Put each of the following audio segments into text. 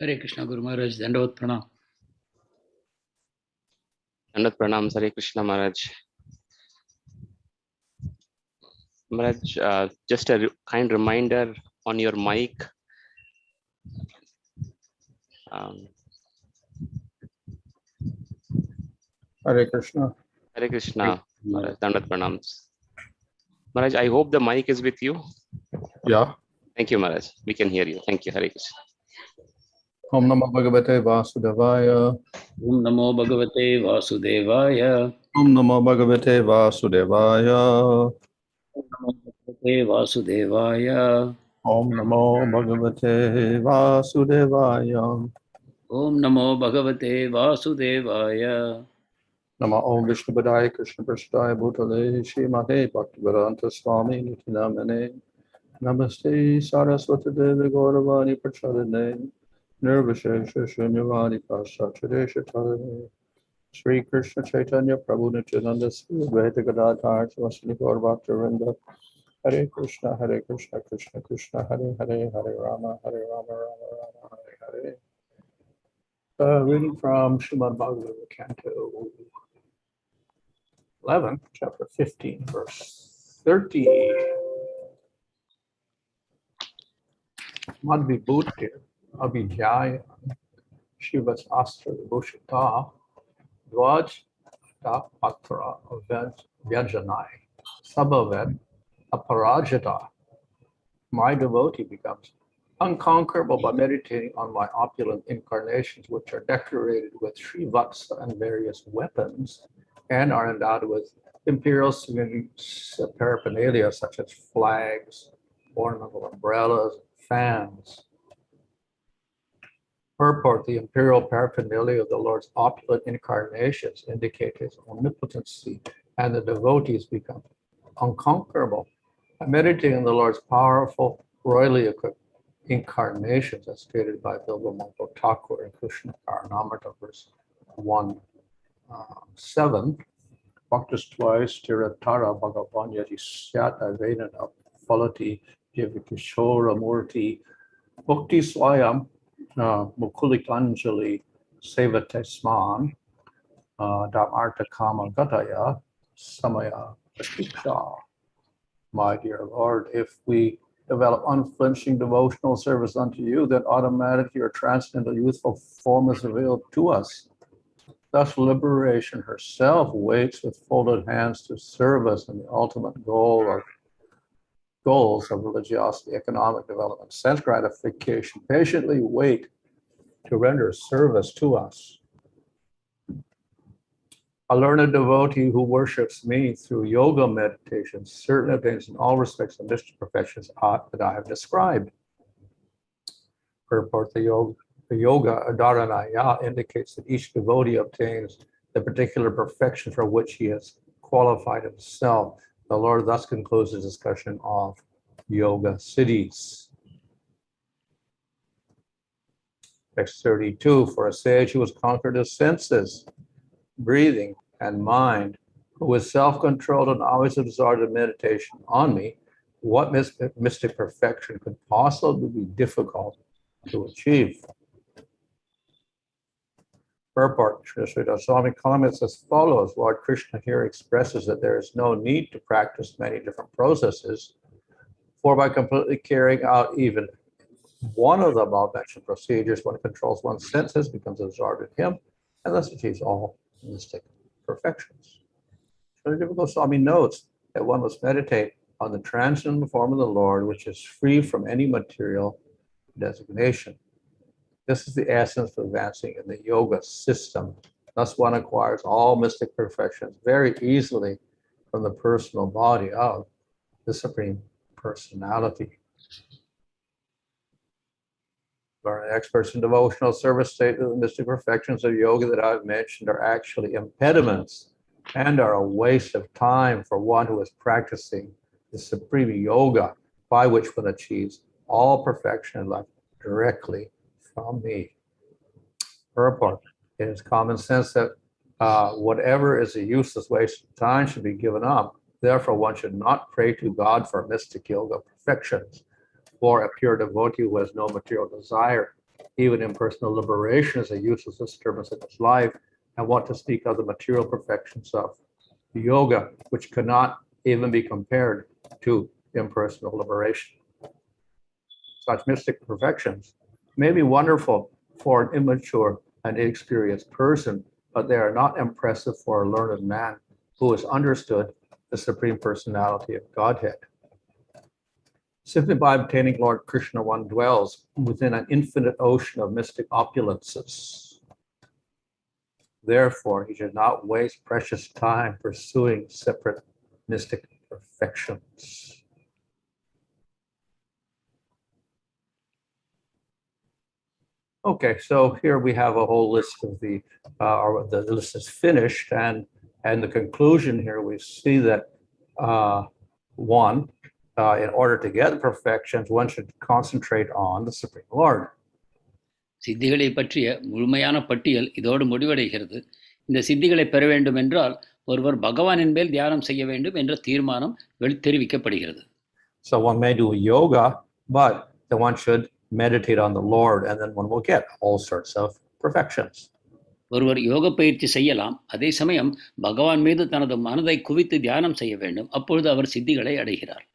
Hare Krishna, Guru Maharaj, Dandavat Pranam. Dandavat Pranam, Hare Krishna Maharaj. Maharaj, just a kind reminder on your mic. Hare Krishna. Hare Krishna, Maharaj, Dandavat Pranam. Maharaj, I hope the mic is with you. Yeah. Thank you, Maharaj. We can hear you. Thank you, Hare Krishna. Om Namo Bhagavate Vasudevaya. Om Namo Bhagavate Vasudevaya. Om Namo Bhagavate Vasudevaya. Om Namo Bhagavate Vasudevaya. Om Namo Bhagavate Vasudevaya. Om Namo Bhagavate Vasudevaya. Nama Om Vishnu Padaya Krishna Prasthaya Bhutale Śrīmate Bhaktivedanta Swami Niti Namane. Namaste Saraswati Devi Gauravani Prachadane. Nirvishesha Shunyavadi Paschatradesha Tadane. Sri Krishna Chaitanya Prabhu Nityananda Sri Advaita Gadadhar Swasini Gaurabhaktarinda. Hare Krishna, Krishna Krishna, Hare Hare, Hare Rama, Rama Rama, Hare Hare. Reading from Srimad Bhagavatam, Canto 11, chapter 15, verse 30. Mad-vibhūtīr, abhidhyāyan, śrīvatsāstra-vibhūṣitāḥ, dhvajātapatra-vyajanaiḥ, bhavet, aparājitaḥ. My devotee becomes unconquerable by meditating on my opulent incarnations, which are decorated with śrīvatsa and various weapons, and are endowed with imperial paraphernalia such as flags, ornamental umbrellas, fans. Purport, the imperial paraphernalia of the Lord's opulent incarnations indicate his omnipotency, and the devotees become unconquerable. By meditating on the Lord's powerful, royally equipped incarnations, as stated by Bilvamaṅgala Ṭhākura in Kṛṣṇa-karṇāmṛta, verse 1:7. Bhaktas twice tiratara bhagavan yati syata vedana phalati jivikishora murti bhakti swayam mukulikanjali sevatesman dhamarta kama gataya samaya pratiksha. My dear Lord, if we develop unflinching devotional service unto you, then automatically your transcendental youthful form is revealed to us. Thus, liberation herself waits with folded hands to serve us in the ultimate goals of religiosity, economic development, sense gratification. Patiently wait to render service to us. A learned devotee who worships me through yoga meditation certainly attains in all respects the mystic perfections that I have described. Purport, the yoga dharana indicates that each devotee obtains the particular perfection for which he has qualified himself. The Lord thus concludes the discussion of yoga siddhis. Text 32, for a sage who has conquered his senses, breathing, and mind, who is self-controlled and always absorbed in meditation on me, what mystic perfection could possibly be difficult to achieve? Purport, Śrīvatsa Swami comments as follows. Lord Krishna here expresses that there is no need to practice many different processes, for by completely carrying out even one of the above-mentioned procedures, one controls one's senses, becomes absorbed in him, and thus achieves all mystic perfections. Śrīvatsa Goswami notes that one must meditate on the transcendental form of the Lord, which is free from any material designation. This is the essence of advancing in the yoga system. Thus one acquires all mystic perfections very easily from the personal body of the Supreme Personality. Learned experts in devotional service state that the mystic perfections of yoga that I've mentioned are actually impediments and are a waste of time for one who is practicing the Supreme Yoga, by which one achieves all perfection and life directly from me. Purport, it is common sense that whatever is a useless waste of time should be given up. Therefore, one should not pray to God for mystic yoga perfections, or a pure devotee who has no material desire even impersonal liberation as a useless disturbance in his life, and want to speak of the material perfections of yoga, which cannot even be compared to impersonal liberation. Such mystic perfections may be wonderful for an immature and inexperienced person, but they are not impressive for a learned man who has understood the Supreme Personality of Godhead. Simply by obtaining Lord Krishna, one dwells within an infinite ocean of mystic opulences. Therefore, he should not waste precious time pursuing separate mystic perfections. Okay, so here we have a whole list of the list is finished, and the conclusion here we see that one, in order to get perfections, one should concentrate on the Supreme Lord. சித்திகளை பற்றிய முழுமையான பட்டியல் இதோடு முடிவடைகிறது. இந்த சித்திகளை பெற வேண்டும் என்றால் ஒருவர் பகவானின் மேல் தியானம் செய்ய வேண்டும் என்ற தீர்மானம் தெரிவிக்கப்படுகிறது. So one may do yoga, but then one should meditate on the Lord, and then one will get all sorts of perfections. ஒருவர் யோக பயிற்சி செய்யலாம், அதே சமயம் பகவான் மீது தனது மனதை குவித்து தியானம் செய்ய வேண்டும். அப்பொழுது அவர் சித்திகளை அடைகிறார்.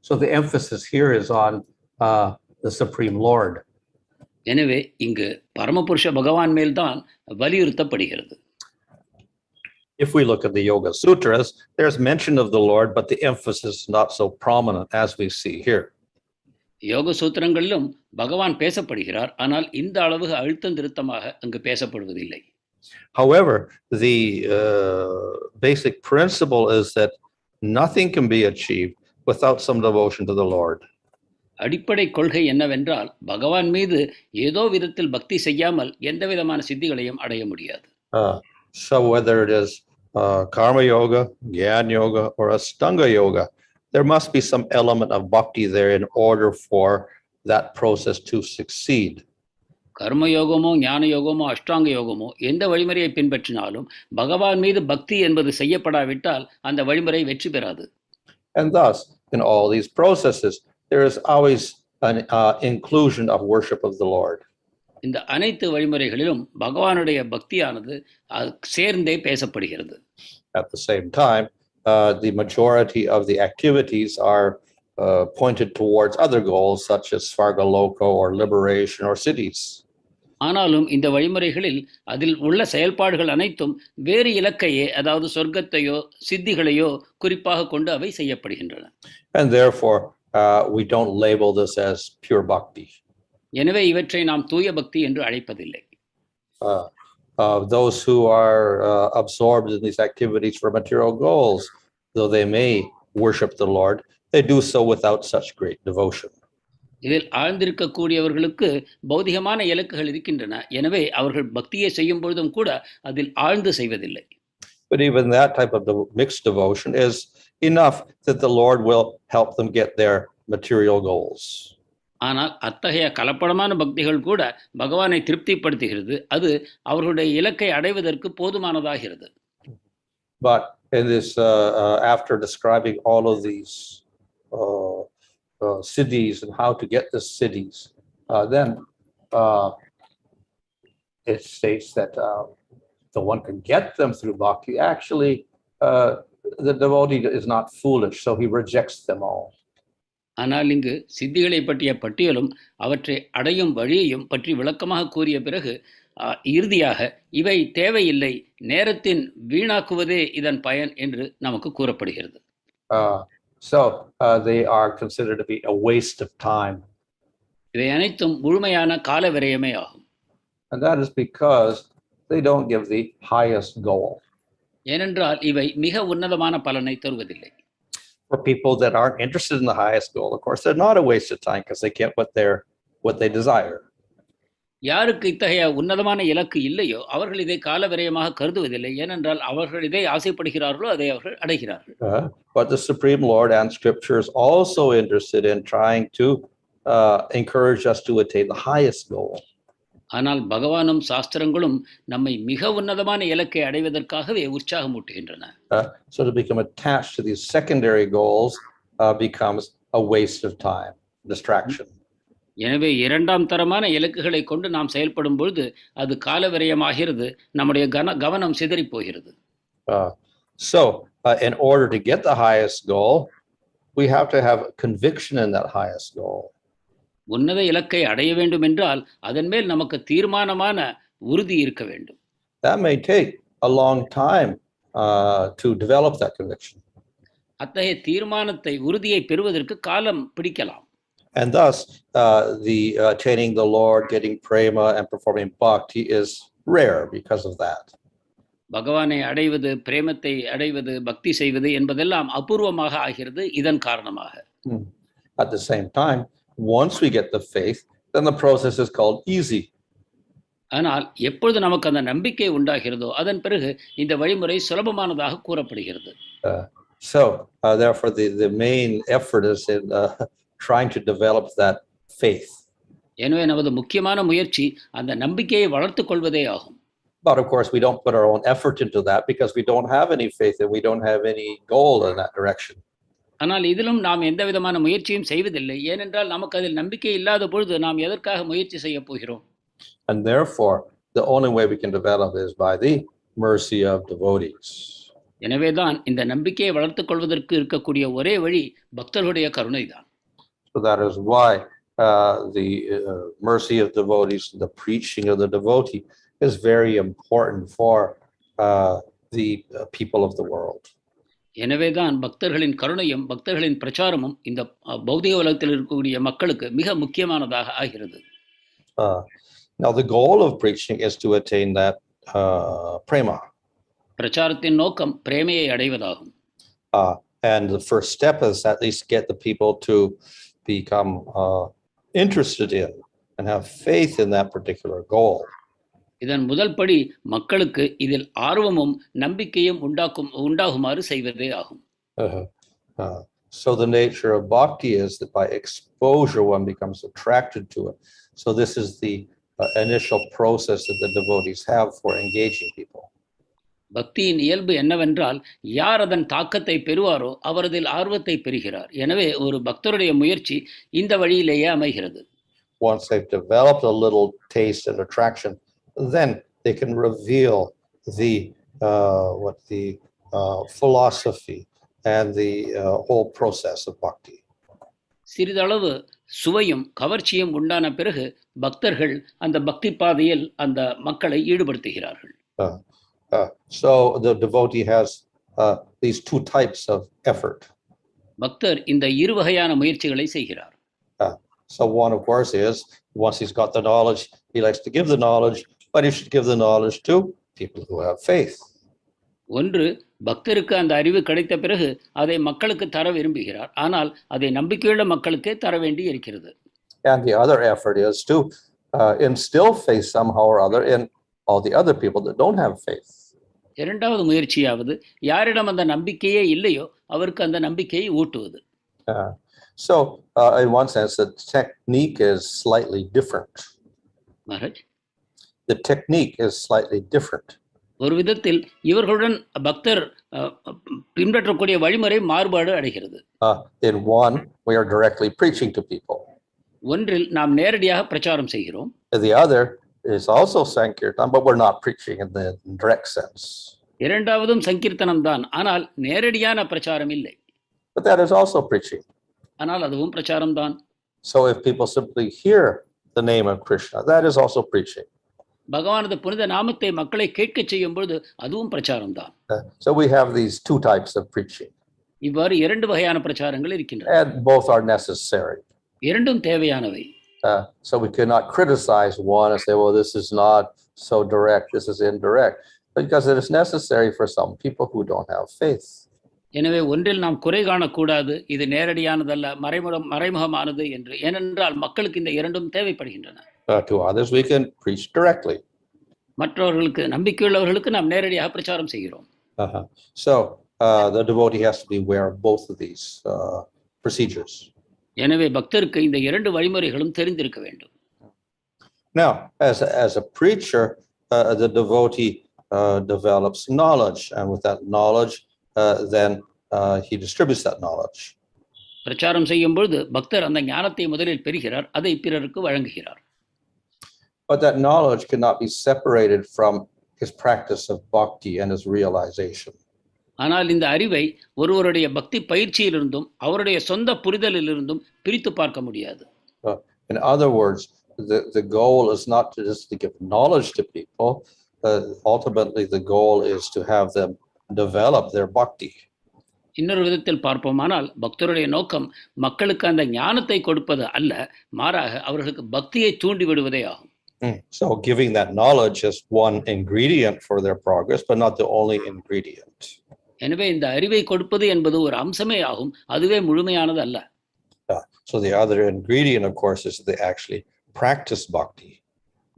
So the emphasis here is on the Supreme Lord. எனவே இங்கு பரமபுருஷ பகவான் மேல்தான் வலியுறுத்தப்படுகிறது. If we look at the Yoga Sutras, there's mention of the Lord, but the emphasis is not so prominent as we see here. யோக சூத்திரங்களிலும் பகவான் பேசப்படுகிறார், ஆனால் இந்த அளவு அழுத்தம் திருத்தமாக அங்கு பேசப்படுவதில்லை. However, the basic principle is that nothing can be achieved without some devotion to the Lord. அடிப்படை கொள்கை என்னவென்றால் பகவான் மீது ஏதோ விதத்தில் பக்தி செய்யாமல் எந்த விதமான சித்திகளையும் அடைய முடியாது. So whether it is karma yoga, jnana yoga, or ashtanga yoga, there must be some element of bhakti there in order for that process to succeed. கர்ம யோகமோ ஞான யோகமோ அஷ்டாங்க யோகமோ எந்த வழிமுறையை பின்பற்றினாலும் பகவான் மீது பக்தி என்பது செய்யப்படாவிட்டால் அந்த வழிமுறை வெற்றி பெறாது. And thus, in all these processes, there is always an inclusion of worship of the Lord. இந்த அனைத்து வழிமுறைகளிலும் பகவானுடைய பக்தியானது சேர்ந்தே பேசப்படுகிறது. At the same time, the majority of the activities are pointed towards other goals such as Svargaloko or liberation or cities. ஆனாலும் இந்த வழிமுறைகளில் அதில் உள்ள செயல்பாடுகள் அனைத்தும் வேறு இலக்கையே, அதாவது சொர்க்கத்தையோ சித்திகளையோ குறிப்பாக கொண்டு அவை செய்யப்படுகின்றன. And therefore, we don't label this as pure bhakti. எனவே இவற்றை நாம் தூய பக்தி என்று அழைப்பதில்லை. Those who are absorbed in these activities for material goals, though they may worship the Lord, they do so without such great devotion. இதில் ஆழ்ந்திருக்கக்கூடியவர்களுக்கு பௌதிகமான இலக்குகள் இருக்கின்றன. எனவே அவர்கள் பக்தியை செய்யும் பொழுதும் கூட அதில் ஆழ்ந்து செய்வதில்லை. But even that type of mixed devotion is enough that the Lord will help them get their material goals. ஆனால் அத்தகைய கலப்படமான பக்திகள் கூட பகவானை திருப்திப்படுத்துகிறது. அது அவர்களுடைய இலக்கை அடைவதற்கு போதுமானதாகிறது. But in this, after describing all of these cities and how to get the cities, then it states that the one can get them through bhakti. Actually, the devotee is not foolish, so he rejects them all. ஆனால் இங்கு சித்திகளை பற்றிய பட்டியலும் அவற்றை அடையும் வழியையும் பற்றி விளக்கமாக கூறிய பிறகு இறுதியாக இவை தேவையில்லை, நேரத்தின் வீணாக்குவதே இதன் பயன் என்று நமக்கு கூறப்படுகிறது. So they are considered to be a waste of time. இவை அனைத்தும் முழுமையான கால விரயமே ஆகும். And that is because they don't give the highest goal. ஏனென்றால் இவை மிக உன்னதமான பலனை தருவதில்லை. For people that aren't interested in the highest goal, of course, they're not a waste of time because they get what they desire. யாருக்கு இத்தகைய உன்னதமான இலக்கு இல்லையோ அவர்கள் இதை கால விரயமாக கருதுவதில்லை. ஏனென்றால் அவர்கள் இதை ஆசைப்படுகிறார்களோ அதை அவர்கள் அடைகிறார்கள். But the Supreme Lord and Scripture is also interested in trying to encourage us to attain the highest goal. ஆனால் பகவானும் சாஸ்திரங்களும் நம்மை மிக உன்னதமான இலக்கை அடைவதற்காகவே உற்சாகமூட்டுகின்றன. So to become attached to these secondary goals becomes a waste of time, distraction. எனவே இரண்டாம் தரமான இலக்குகளை கொண்டு நாம் செயல்படும் பொழுது அது காலவிரயமாகிறது, நம்முடைய கவனம் சிதறி போகிறது. So in order to get the highest goal, we have to have conviction in that highest goal. உன்னத இலக்கை அடைய வேண்டும் என்றால் அதன் மேல் நமக்கு தீர்மானமான உறுதி இருக்க வேண்டும். That may take a long time to develop that conviction. அத்தகைய தீர்மானத்தை, உறுதியை பெறுவதற்கு காலம் பிடிக்கலாம். And thus, the attaining the Lord, getting prema, and performing bhakti is rare because of that. பகவானை அடைவது, பிரேமத்தை அடைவது, பக்தி செய்வது என்பதெல்லாம் அபூர்வமாக ஆகிறது இதன் காரணமாக. At the same time, once we get the faith, then the process is called easy. ஆனால் எப்பொழுது நமக்கு அந்த நம்பிக்கை உண்டாகிறதோ அதன் பிறகு இந்த வழிமுறை சுலபமானதாக கூறப்படுகிறது. So therefore the main effort is in trying to develop that faith. எனவே நமது முக்கியமான முயற்சி அந்த நம்பிக்கையை வளர்த்துக் கொள்வதே ஆகும். But of course, we don't put our own effort into that because we don't have any faith and we don't have any goal in that direction. ஆனால் இதிலும் நாம் எந்த விதமான முயற்சியும் செய்வதில்லை, ஏனென்றால் நமக்கு அதில் நம்பிக்கை இல்லாத பொழுது நாம் எதற்காக முயற்சி செய்ய போகிறோம்? And therefore, the only way we can develop is by the mercy of devotees. எனவேதான் இந்த நம்பிக்கையை வளர்த்துக் கொள்வதற்கு இருக்கக்கூடிய ஒரே வழி பக்தர்களுடைய கருணைதான். So that is why the mercy of devotees, the preaching of the devotee is very important for the people of the world. எனவேதான் பக்தர்களின் கருணையும் பக்தர்களின் பிரச்சாரமும் இந்த பௌதிக உலகத்தில் இருக்கக்கூடிய மக்களுக்கு மிக முக்கியமானதாக ஆகிறது. Now the goal of preaching is to attain that prema. பிரச்சாரத்தின் நோக்கம் பிரேமையை அடைவதாகும். And the first step is at least get the people to become interested in and have faith in that particular goal. இதன் முதல் படி மக்களுக்கு இதில் ஆர்வமும் நம்பிக்கையும் உண்டாகுமாறு செய்வதே ஆகும். So the nature of bhakti is that by exposure one becomes attracted to it. So this is the initial process that the devotees have for engaging people. பக்தியின் இயல்பு என்னவென்றால் யார் அதன் தாக்கத்தை பெறுவாரோ அவர் அதில் ஆர்வத்தை பெறுகிறார். எனவே ஒரு பக்தருடைய முயற்சி இந்த வழியிலேயே அமைகிறது. Once they've developed a little taste and attraction, then they can reveal the philosophy and the whole process of bhakti. சிறிதளவு சுவையும் கவர்ச்சியும் உண்டான பிறகு பக்தர்கள் அந்த பக்தி பாதையில் அந்த மக்களை ஈடுபடுத்துகிறார்கள். So the devotee has these two types of effort. பக்தர் இந்த இரு வகையான முயற்சிகளை செய்கிறார். So one, of course, is once he's got the knowledge, he likes to give the knowledge, but he should give the knowledge to people who have faith. ஒன்று, பக்தருக்கு அந்த அறிவு கிடைத்த பிறகு அதை மக்களுக்கு தர விரும்புகிறார், ஆனால் அதை நம்பிக்கையுள்ள மக்களுக்கே தர வேண்டி இருக்கிறது. And the other effort is to instill faith somehow or other in all the other people that don't have faith. இரண்டாவது முயற்சியாவது யாரிடம் அந்த நம்பிக்கையே இல்லையோ அவருக்கு அந்த நம்பிக்கையை ஊட்டுவது. So in one sense, the technique is slightly different. Maharaj? The technique is slightly different. ஒரு விதத்தில் இவர்களுடன் பக்தர் பின்பற்றக்கூடிய வழிமுறை மாறுபாடு அடைகிறது. In one, we are directly preaching to people. ஒன்றில் நாம் நேரடியாக பிரச்சாரம் செய்கிறோம். The other is also sankirtan, but we're not preaching in the direct sense. இரண்டாவதும் சங்கீர்த்தனம் தான், ஆனால் நேரடியான பிரச்சாரம் இல்லை. But that is also preaching. ஆனால் அதுவும் பிரச்சாரம் தான். So if people simply hear the name of Krishna, that is also preaching. பகவானது புனித நாமத்தை மக்களை கேட்க செய்யும் பொழுது அதுவும் பிரச்சாரம் தான். So we have these two types of preaching. இவ்வாறு இரண்டு வகையான பிரச்சாரங்கள் இருக்கின்றன. And both are necessary. இரண்டும் தேவையானவை. So we cannot criticize one and say, well, this is not so direct, this is indirect, because it is necessary for some people who don't have faith. எனவே ஒன்றில் நாம் குறை காணக்கூடாது, இது நேரடியானதல்ல, மறைமுகமானது என்று. ஏனென்றால் மக்களுக்கு இந்த இரண்டும் தேவைப்படுகின்றன. To others we can preach directly. மற்றவர்களுக்கு, நம்பிக்கையுள்ளவர்களுக்கு நாம் நேரடியாக பிரச்சாரம் செய்கிறோம். So the devotee has to be aware of both of these procedures. எனவே பக்தருக்கு இந்த இரண்டு வழிமுறைகளும் தெரிந்திருக்க வேண்டும். Now, as a preacher, the devotee develops knowledge, and with that knowledge, then he distributes that knowledge. பிரச்சாரம் செய்யும் பொழுது பக்தர் அந்த ஞானத்தை முதலில் பெறுகிறார், அதை பிறருக்கு வழங்குகிறார். But that knowledge cannot be separated from his practice of bhakti and his realization. ஆனால் இந்த அறிவை ஒருவருடைய பக்தி பயிற்சியிலிருந்தும் அவருடைய சொந்த புரிதலிலிருந்தும் பிரித்து பார்க்க முடியாது. In other words, the goal is not to just to give knowledge to people. Ultimately, the goal is to have them develop their bhakti. இன்னொரு விதத்தில் பார்ப்போமானால் பக்தருடைய நோக்கம் மக்களுக்கு அந்த ஞானத்தை கொடுப்பது அல்ல, மாறாக அவர்களுக்கு பக்தியை தூண்டி விடுவதே ஆகும். So giving that knowledge is one ingredient for their progress, but not the only ingredient. எனவே இந்த அறிவை கொடுப்பது என்பது ஒரு அம்சமே ஆகும், அதுவே முழுமையானது அல்ல. So the other ingredient, of course, is they actually practice bhakti.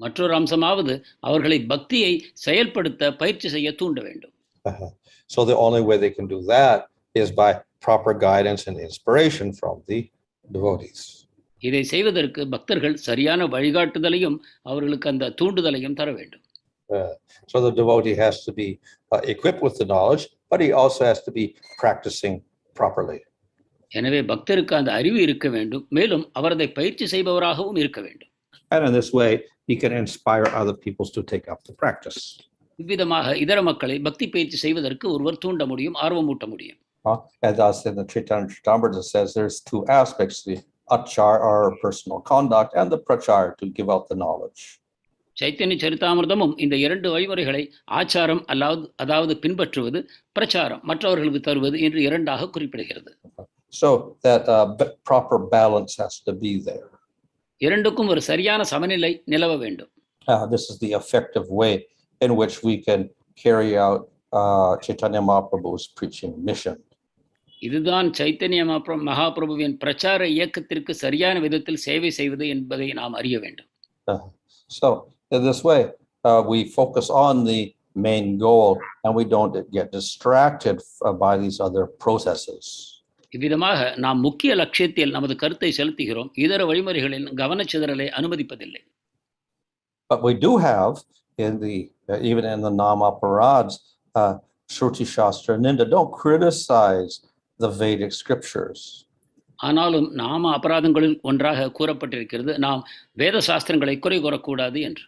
மற்றொரு அம்சமாவது அவர்களை பக்தியை செயல்படுத்த பயிற்சி செய்ய தூண்ட வேண்டும். So the only way they can do that is by proper guidance and inspiration from the devotees. இதை செய்வதற்கு பக்தர்கள் சரியான வழிகாட்டுதலையும் அவர்களுக்கு அந்த தூண்டுதலையும் தர வேண்டும். So the devotee has to be equipped with the knowledge, but he also has to be practicing properly. எனவே பக்தருக்கு அந்த அறிவு இருக்க வேண்டும், மேலும் அவர் அதை பயிற்சி செய்பவராகவும் இருக்க வேண்டும். And in this way, he can inspire other people to take up the practice. இவ்விதமாக இதர மக்களை பக்தி பயிற்சி செய்வதற்கு ஒருவர் தூண்ட முடியும், ஆர்வமூட்ட முடியும். And thus in the Chaitanya-charitamrita says there's two aspects, the achar or personal conduct and the prachar to give out the knowledge. Chaitanya சரிதாமிர்தமும் இந்த இரண்டு வழிமுறைகளை ஆச்சாரம் அதாவது பின்பற்றுவது, பிரச்சாரம் மற்றவர்களுக்கு தருவது என்று இரண்டாக குறிப்பிடுகிறது. So that proper balance has to be there. இரண்டுக்கும் ஒரு சரியான சமநிலை நிலவ வேண்டும். This is the effective way in which we can carry out Chaitanya Mahaprabhu's preaching mission. இதுதான் சைத்தன்ய மகாபிரபுவின் பிரச்சார இயக்கத்திற்கு சரியான விதத்தில் சேவை செய்வது என்பதை நாம் அறிய வேண்டும். So in this way, we focus on the main goal and we don't get distracted by these other processes. இவ்விதமாக நாம் முக்கிய லட்சியத்தில் நமது கருத்தை செலுத்துகிறோம், இதர வழிமுறைகளில் கவனச்சிதறலை அனுமதிப்பதில்லை. But we do have in the even in the Nama-aparads, Shruti Shastra Ninda, don't criticize the Vedic scriptures. ஆனாலும் நாம அபராதங்களில் ஒன்றாக கூறப்பட்டிருக்கிறது, நாம் வேத சாஸ்திரங்களை குறை கூறக்கூடாது என்று.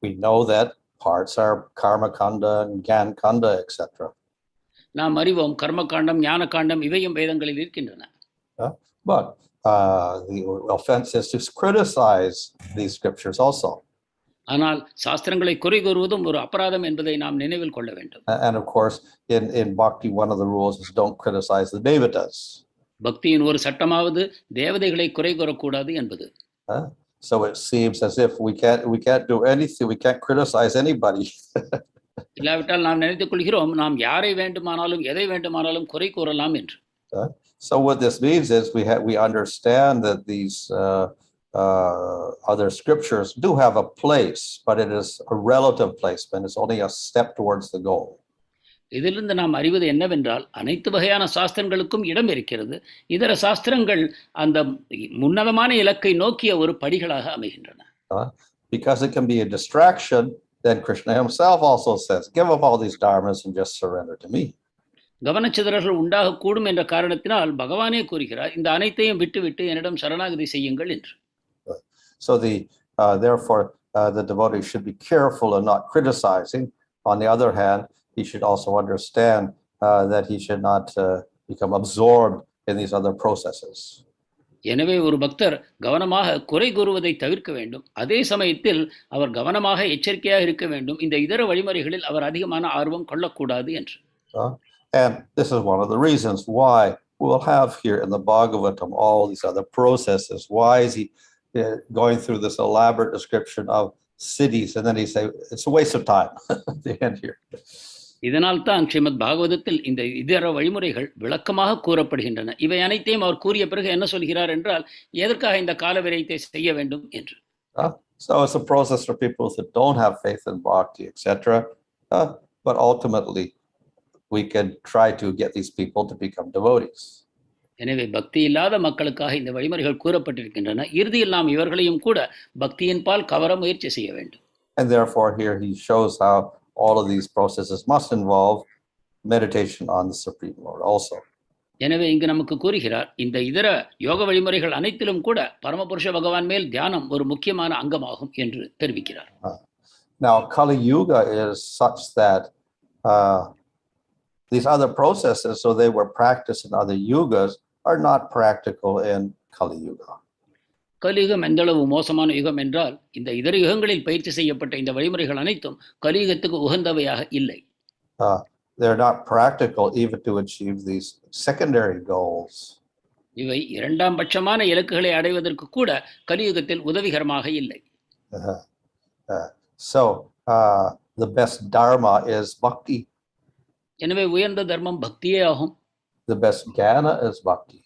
We know that parts are karma kanda and gyan kanda, etc. நாம் அறிவோம் கர்ம காண்டம், ஞான காண்டம் இவையும் வேதங்களில் இருக்கின்றன. But the offense is to criticize these scriptures also. ஆனால் சாஸ்திரங்களை குறை கூறுவதும் ஒரு அபராதம் என்பதை நாம் நினைவில் கொள்ள வேண்டும். And of course, in bhakti, one of the rules is don't criticize the devotees. பக்தியின் ஒரு சட்டமாவது தேவதைகளை குறை கூறக்கூடாது என்பது. So it seems as if we can't do anything, we can't criticize anybody. இல்லாவிட்டால் நாம் நினைத்துக் கொள்கிறோம் நாம் யாரை வேண்டுமானாலும் எதை வேண்டுமானாலும் குறை கூறலாம் என்று. So what this means is we understand that these other scriptures do have a place, but it is a relative placement. It's only a step towards the goal. இதிலிருந்து நாம் அறிவது என்னவென்றால் அனைத்து வகையான சாஸ்திரங்களுக்கும் இடம் இருக்கிறது, இதர சாஸ்திரங்கள் அந்த உன்னதமான இலக்கை நோக்கிய ஒரு படிகளாக அமைகின்றன. Because it can be a distraction, then Krishna himself also says, give up all these dharmas and just surrender to me. கவனச்சிதறல்கள் உண்டாக கூடும் என்ற காரணத்தினால் பகவானே கூறுகிறார், இந்த அனைத்தையும் விட்டுவிட்டு என்னிடம் சரணாகதி செய்யுங்கள் என்று. So therefore the devotee should be careful in not criticizing. On the other hand, he should also understand that he should not become absorbed in these other processes. எனவே ஒரு பக்தர் கவனமாக குறை கூறுவதை தவிர்க்க வேண்டும், அதே சமயத்தில் அவர் கவனமாக எச்சரிக்கையாக இருக்க வேண்டும், இந்த இதர வழிமுறைகளில் அவர் அதிகமான ஆர்வம் கொள்ளக்கூடாது என்று. And this is one of the reasons why we'll have here in the Bhagavatam all these other processes. Why is he going through this elaborate description of cities, and then he say it's a waste of time at the end here. இதனால் தான் ஸ்ரீமத் பாகவதத்தில் இந்த இதர வழிமுறைகள் விளக்கமாக கூறப்படுகின்றன. இவை அனைத்தையும் அவர் கூறிய பிறகு என்ன சொல்கிறார் என்றால், எதற்காக இந்த கால விரயத்தை செய்ய வேண்டும் என்று. So it's a process for people that don't have faith in bhakti, etc. But ultimately we can try to get these people to become devotees. எனவே பக்தி இல்லாத மக்களுக்காக இந்த வழிமுறைகள் கூறப்பட்டிருக்கின்றன. இறுதியில் நாம் இவர்களையும் கூட பக்தியின் பால் கவர முயற்சி செய்ய வேண்டும். And therefore here he shows how all of these processes must involve meditation on the Supreme Lord also. எனவே இங்கு நமக்கு கூறுகிறார், இந்த இதர யோக வழிமுறைகள் அனைத்திலும் கூட பரமபுருஷ பகவான் மேல் தியானம் ஒரு முக்கியமான அங்கமாகும் என்று தெரிவிக்கிறார். Now, Kali Yuga is such that these other processes, so they were practiced in other yugas, are not practical in Kali Yuga. கலியுகம் எந்தளவு மோசமான யுகம் என்றால், இந்த இதர யுகங்களில் பயிற்சி செய்யப்பட்ட இந்த வழிமுறைகள் அனைத்தும் கலியுகத்துக்கு உகந்தவையாக இல்லை. They're not practical even to achieve these secondary goals. இவை இரண்டாம் பட்சமான இலக்குகளை அடைவதற்கு கூட கலியுகத்தில் உதவிகரமாக இல்லை. So the best dharma is bhakti. எனவே உயர்ந்த தர்மம் பக்தியே ஆகும். The best jnana is bhakti.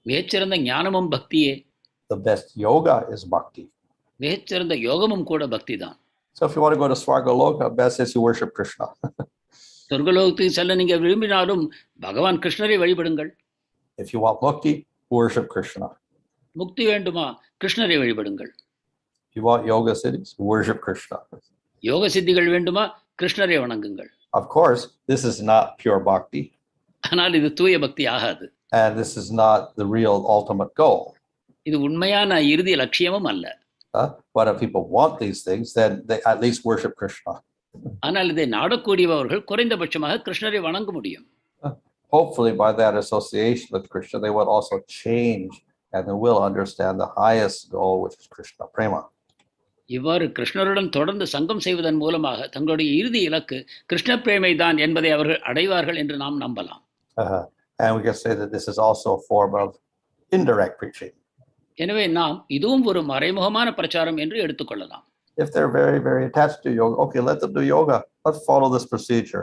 மிகச்சிறந்த ஞானமும் பக்தியே. The best yoga is bhakti. மிகச்சிறந்த யோகமும் கூட பக்தி தான். So if you want to go to Svargaloka, best is you worship Krishna. சொர்க்கலோகத்துக்கு செல்ல நீங்க விரும்பினாலும் பகவான் கிருஷ்ணரை வழிபடுங்கள். If you want mukti, worship Krishna. முக்தி வேண்டுமா, கிருஷ்ணரை வழிபடுங்கள். If you want yoga siddhis, worship Krishna. யோக சித்திகள் வேண்டுமா, கிருஷ்ணரை வணங்குங்கள். Of course, this is not pure bhakti. ஆனால் இது தூய பக்தி ஆகாது. And this is not the real ultimate goal. இது உண்மையான இறுதி லட்சியமும் அல்ல. But if people want these things, then they at least worship Krishna. ஆனால் இதை நாடக்கூடியவர்கள் குறைந்தபட்சமாக கிருஷ்ணரை வணங்க முடியும். Hopefully by that association with Krishna, they will also change and they will understand the highest goal, which is Krishna prema. இவ்வாறு கிருஷ்ணருடன் தொடர்ந்து சங்கம் செய்வதன் மூலமாக தங்களுடைய இறுதி இலக்கு கிருஷ்ண பிரேமை தான் என்பதை அவர்கள் அடைவார்கள் என்று நாம் நம்பலாம். And we can say that this is also a form of indirect preaching. எனவே நாம் இதுவும் ஒரு மறைமுகமான பிரச்சாரம் என்று எடுத்துக்கொள்ளலாம். If they're very, very attached to yoga, okay, let them do yoga. Let's follow this procedure.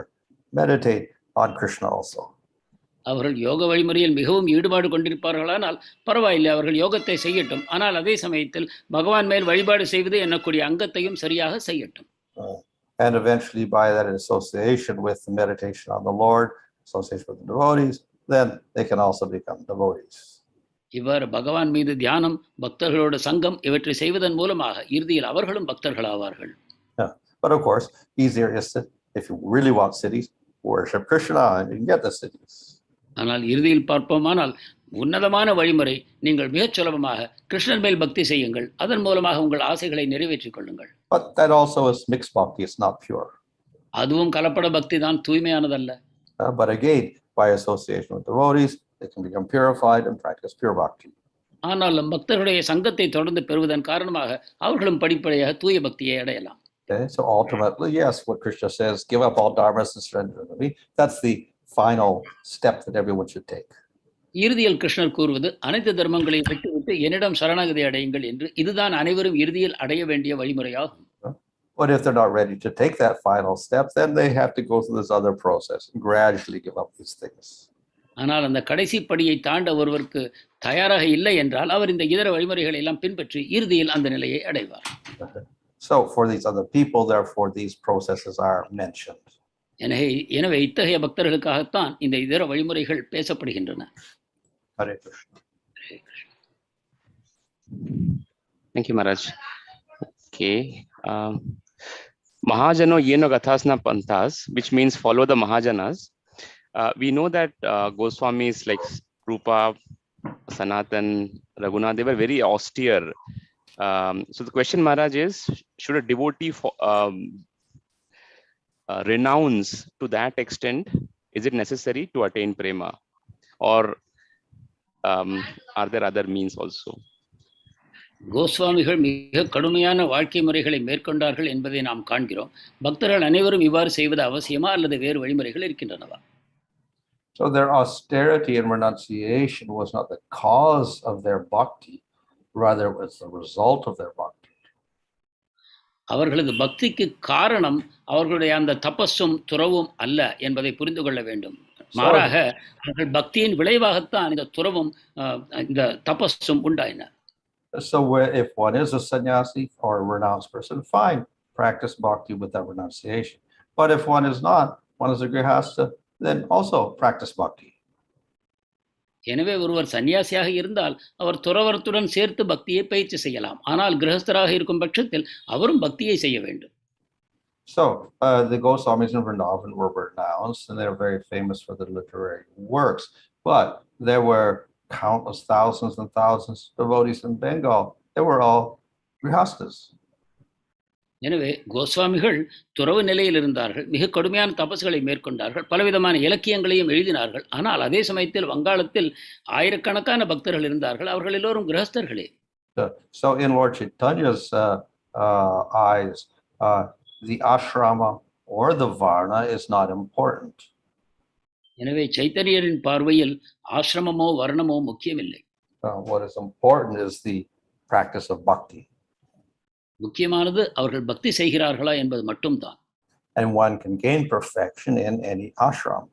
Meditate on Krishna also. அவர்கள் யோக வழிமுறையில் மிகவும் ஈடுபாடு கொண்டிருப்பார்களானால் பரவாயில்லை, அவர்கள் யோகத்தை செய்யட்டும். ஆனால் அதே சமயத்தில் பகவான் மேல் வழிபாடு செய்வது என்னக்கூடிய அங்கத்தையும் சரியாக செய்யட்டும். And eventually by that association with the meditation on the Lord, association with the devotees, then they can also become devotees. இவ்வாறு பகவான் மீது தியானம், பக்தர்களோட சங்கம் இவற்றை செய்வதன் மூலமாக இறுதியில் அவர்களும் பக்தர்கள் ஆவார்கள். But of course, easier is that if you really want siddhis, worship Krishna and you can get the siddhis. ஆனால் இறுதியில் பார்ப்போமானால் உன்னதமான வழிமுறை, நீங்கள் மிகச் சுலபமாக கிருஷ்ணன் மேல் பக்தி செய்யுங்கள், அதன் மூலமாக உங்கள் ஆசைகளை நிறைவேற்றிக் கொள்ளுங்கள். But that also is mixed bhakti, it's not pure. அதுவும் கலப்பட பக்தி தான், தூய்மையானதல்ல. But again, by association with devotees, they can become purified and practice pure bhakti. ஆனாலும் பக்தர்களுடைய சங்கத்தை தொடர்ந்து பெறுவதன் காரணமாக அவர்களும் படிப்படியாக தூய பக்தியை அடையலாம். Okay, so ultimately, yes, what Krishna says, give up all dharmas and surrender to me, that's the final step that everyone should take. இறுதியில் கிருஷ்ணர் கூறுவது அனைத்து தர்மங்களையும் விட்டுவிட்டு என்னிடம் சரணாகதி அடையுங்கள் என்று. இதுதான் அனைவரும் இறுதியில் அடைய வேண்டிய வழிமுறையாகும். But if they're not ready to take that final step, then they have to go through this other process and gradually give up these things. ஆனால் அந்த கடைசி படியை தாண்ட ஒருவருக்கு தயாராக இல்லை என்றால் அவர் இந்த இதர வழிமுறைகளை எல்லாம் பின்பற்றி இறுதியில் அந்த நிலையை அடைவார். So for these other people, therefore, these processes are mentioned. எனவே இத்தகைய பக்தர்களுக்காகத்தான் இந்த இதர வழிமுறைகள் பேசப்படுகின்றன. Hare Krishna. Thank you, Maharaj. Okay. Mahajano yeno gathasna panthas, which means follow the Mahajanas. We know that Goswamis like Rupa, Sanatan, Raghunath, they were very austere. So the question, Maharaj, is should a devotee renounce to that extent? Is it necessary to attain prema, or are there other means also? கோஸ்வாமிகள் மிக கடுமையான வாழ்க்கை முறைகளை மேற்கொண்டார்கள் என்பதை நாம் காண்கிறோம். பக்தர்கள் அனைவரும் இவ்வாறு செய்வது அவசியமா அல்லது வேறு வழிமுறைகள் இருக்கின்றனவா? So their austerity and renunciation was not the cause of their bhakti, rather it was the result of their bhakti. அவர்களது பக்திக்கு காரணம் அவர்களுடைய அந்த தபஸும் துறவும் அல்ல என்பதை புரிந்து கொள்ள வேண்டும். மாறாக அவர்கள் பக்தியின் விளைவாகத்தான் இந்த துறவும் இந்த தபஸும் உண்டாயின. So if one is a sannyasi or a renounced person, fine, practice bhakti with that renunciation. But if one is not, one is a grihastha, then also practice bhakti. எனவே ஒருவர் சன்னியாசியாக இருந்தால் அவர் துறவரத்துடன் சேர்த்து பக்தியை பயிற்சி செய்யலாம். ஆனால் கிரகஸ்தராக இருக்கும் பட்சத்தில் அவரும் பக்தியை செய்ய வேண்டும். So the Goswamis in Vrindavan were renounced and they're very famous for their literary works. But there were countless thousands and thousands of devotees in Bengal. They were all grihastas. எனவே கோஸ்வாமிகள் துறவு நிலையில் இருந்தார்கள், மிக கடுமையான தபசுகளை மேற்கொண்டார்கள், பலவிதமான இலக்கியங்களையும் எழுதினார்கள். ஆனால் அதே சமயத்தில் வங்காளத்தில் ஆயிரக்கணக்கான பக்தர்கள் இருந்தார்கள், அவர்கள் எல்லோரும் கிரகஸ்தர்களே. So in Lord Chaitanya's eyes, the ashrama or the varna is not important. எனவே சைத்தன்யரின் பார்வையில் ஆசிரமமோ வர்ணமோ முக்கியமில்லை. What is important is the practice of bhakti. முக்கியமானது அவர்கள் பக்தி செய்கிறார்களா என்பது மட்டும்தான். And one can gain perfection in any ashram.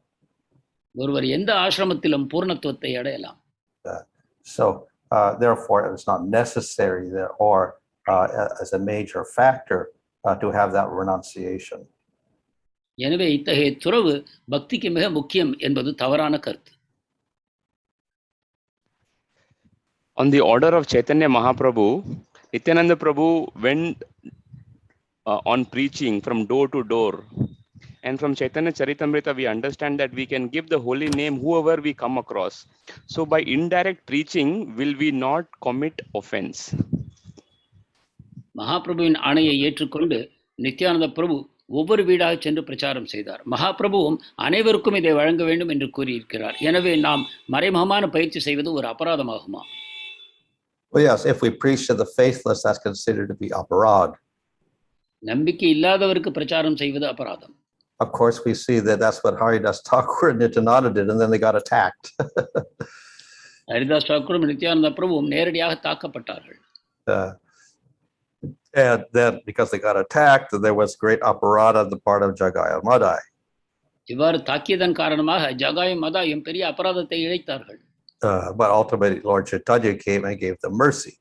ஒருவர் எந்த ஆசிரமத்திலும் பூர்ணத்துவத்தை அடையலாம். So therefore it's not necessary there or as a major factor to have that renunciation. எனவே இத்தகைய துறவு பக்திக்கு மிக முக்கியம் என்பது தவறான கருத்து. On the order of Chaitanya Mahaprabhu, Nityananda Prabhu went on preaching from door to door. And from Chaitanya Charitamrita, we understand that we can give the holy name whoever we come across. So by indirect preaching, will we not commit offense? மகாபிரபுவின் ஆணையை ஏற்றுக்கொண்டு நித்யானந்த பிரபு ஒவ்வொரு வீடாக சென்று பிரச்சாரம் செய்தார். மகாபிரபுவும் அனைவருக்கும் இதை வழங்க வேண்டும் என்று கூறியிருக்கிறார். எனவே நாம் மறைமுகமான பயிற்சி செய்வது ஒரு அபராதமாகுமா? Well, yes, if we preach to the faithless, that's considered to be aparād. நம்பிக்கை இல்லாதவருக்கு பிரச்சாரம் செய்வது அபராதம். Of course, we see that that's what Haridas Ṭhākura and Nityananda did, and then they got attacked. Haridas தாக்கூரும் Nityananda பிரபுவும் நேரடியாக தாக்கப்பட்டார்கள். And then because they got attacked, there was great aparāda on the part of Jagaya Madai. இவ்வாறு தாக்கியதன் காரணமாக ஜகாயும் மதாயும் பெரிய அபராதத்தை இழைத்தார்கள். But ultimately, Lord Chaitanya came and gave them mercy.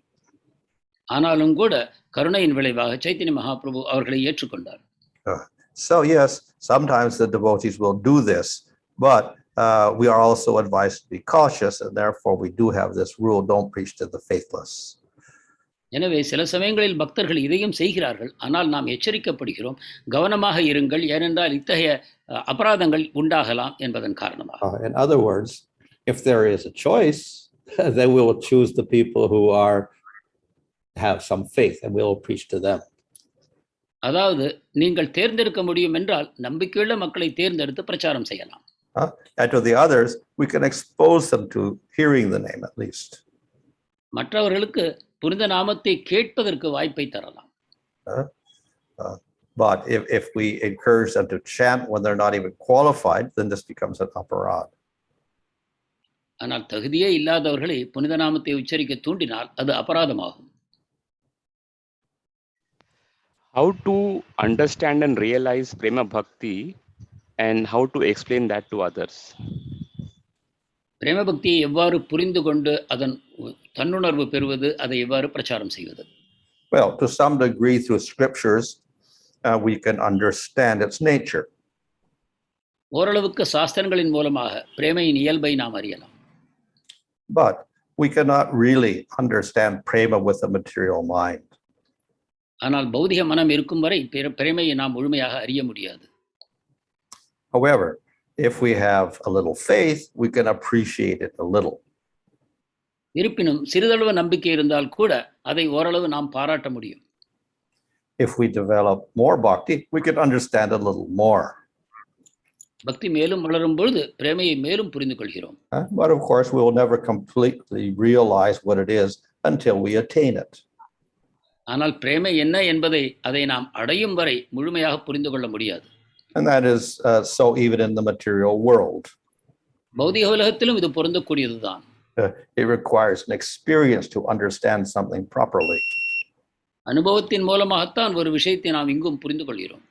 ஆனாலும் கூட கருணையின் விளைவாக சைத்தன்ய மகாபிரபு அவர்களை ஏற்றுக்கொண்டார். So yes, sometimes the devotees will do this, but we are also advised to be cautious, and therefore we do have this rule: don't preach to the faithless. எனவே சில சமயங்களில் பக்தர்கள் இதையும் செய்கிறார்கள், ஆனால் நாம் எச்சரிக்கப்படுகிறோம், கவனமாக இருங்கள், ஏனென்றால் இத்தகைய அபராதங்கள் உண்டாகலாம் என்பதன் காரணமாக. In other words, if there is a choice, then we will choose the people who have some faith, and we will preach to them. அதாவது நீங்கள் தேர்ந்தெடுக்க முடியும் என்றால் நம்பிக்கையுள்ள மக்களை தேர்ந்தெடுத்து பிரச்சாரம் செய்யலாம். And to the others, we can expose them to hearing the name at least. மற்றவர்களுக்கு புனித நாமத்தை கேட்பதற்கு வாய்ப்பை தரலாம். But if we encourage them to chant when they're not even qualified, then this becomes an aparād. ஆனால் தகுதியே இல்லாதவர்களை புனித நாமத்தை உச்சரிக்க தூண்டினால் அது அபராதமாகும். How to understand and realize prema bhakti and how to explain that to others? பிரேம பக்தியை எவ்வாறு புரிந்து கொண்டு அதன் தன்னுணர்வு பெறுவது, அதை எவ்வாறு பிரச்சாரம் செய்வது? Well, to some degree through scriptures, we can understand its nature. ஓரளவுக்கு சாஸ்திரங்களின் மூலமாக பிரேமையின் இயல்பை நாம் அறியலாம். But we cannot really understand prema with a material mind. ஆனால் பௌதிக மனம் இருக்கும் வரை பிரேமையை நாம் முழுமையாக அறிய முடியாது. However, if we have a little faith, we can appreciate it a little. இருப்பினும் சிறிதளவு நம்பிக்கை இருந்தால் கூட அதை ஓரளவு நாம் பாராட்ட முடியும். If we develop more bhakti, we can understand a little more. பக்தி மேலும் வளரும் பொழுது பிரேமையை மேலும் புரிந்து கொள்கிறோம். But of course, we will never completely realize what it is until we attain it. ஆனால் பிரேமை என்ன என்பதை அதை நாம் அடையும் வரை முழுமையாக புரிந்து கொள்ள முடியாது. And that is so even in the material world. பௌதிக உலகத்திலும் இது பொருந்தக்கூடியதுதான். It requires an experience to understand something properly. அனுபவத்தின் மூலமாகத்தான் ஒரு விஷயத்தை நாம் இங்கும் புரிந்து கொள்கிறோம்.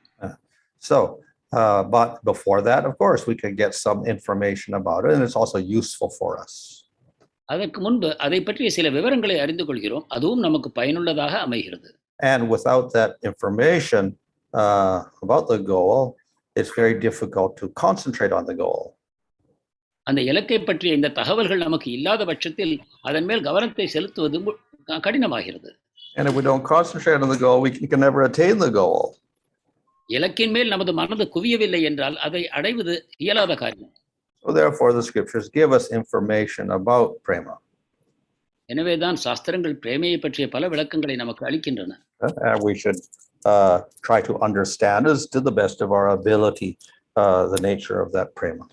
But before that, of course, we can get some information about it, and it's also useful for us. அதற்கு முன்பு அதை பற்றிய சில விவரங்களை அறிந்து கொள்கிறோம், அதுவும் நமக்கு பயனுள்ளதாக அமைகிறது. And without that information about the goal, it's very difficult to concentrate on the goal. அந்த இலக்கை பற்றிய இந்த தகவல்கள் நமக்கு இல்லாத பட்சத்தில் அதன் மேல் கவனத்தை செலுத்துவது கடினமாகிறது. And if we don't concentrate on the goal, we can never attain the goal. இலக்கின் மேல் நமது மனது குவியவில்லை என்றால் அதை அடைவது இயலாத காரியம். So So therefore, the scriptures give us information about prema. எனவேதான் சாஸ்திரங்கள் பிரேமையை பற்றிய பல விளக்கங்களை நமக்கு அளிக்கின்றன. And we should try to understand, as to the best of our ability, the nature of that prema.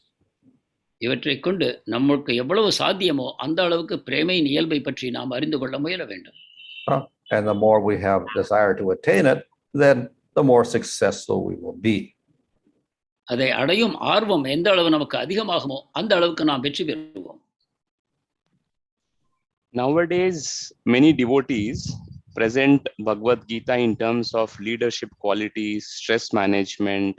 இவற்றை கொண்டு நமக்கு எவ்வளவு சாத்தியமோ அந்த அளவுக்கு பிரேமையின் இயல்பை பற்றி நாம் அறிந்து கொள்ள முயல வேண்டும். And the more we have desire to attain it, then the more successful we will be. அதை அடையும் ஆர்வம் எந்த அளவு நமக்கு அதிகமாகுமோ அந்த அளவுக்கு நாம் வெற்றி பெறுவோம். Nowadays, many devotees present Bhagavad Gita in terms of leadership qualities, stress management,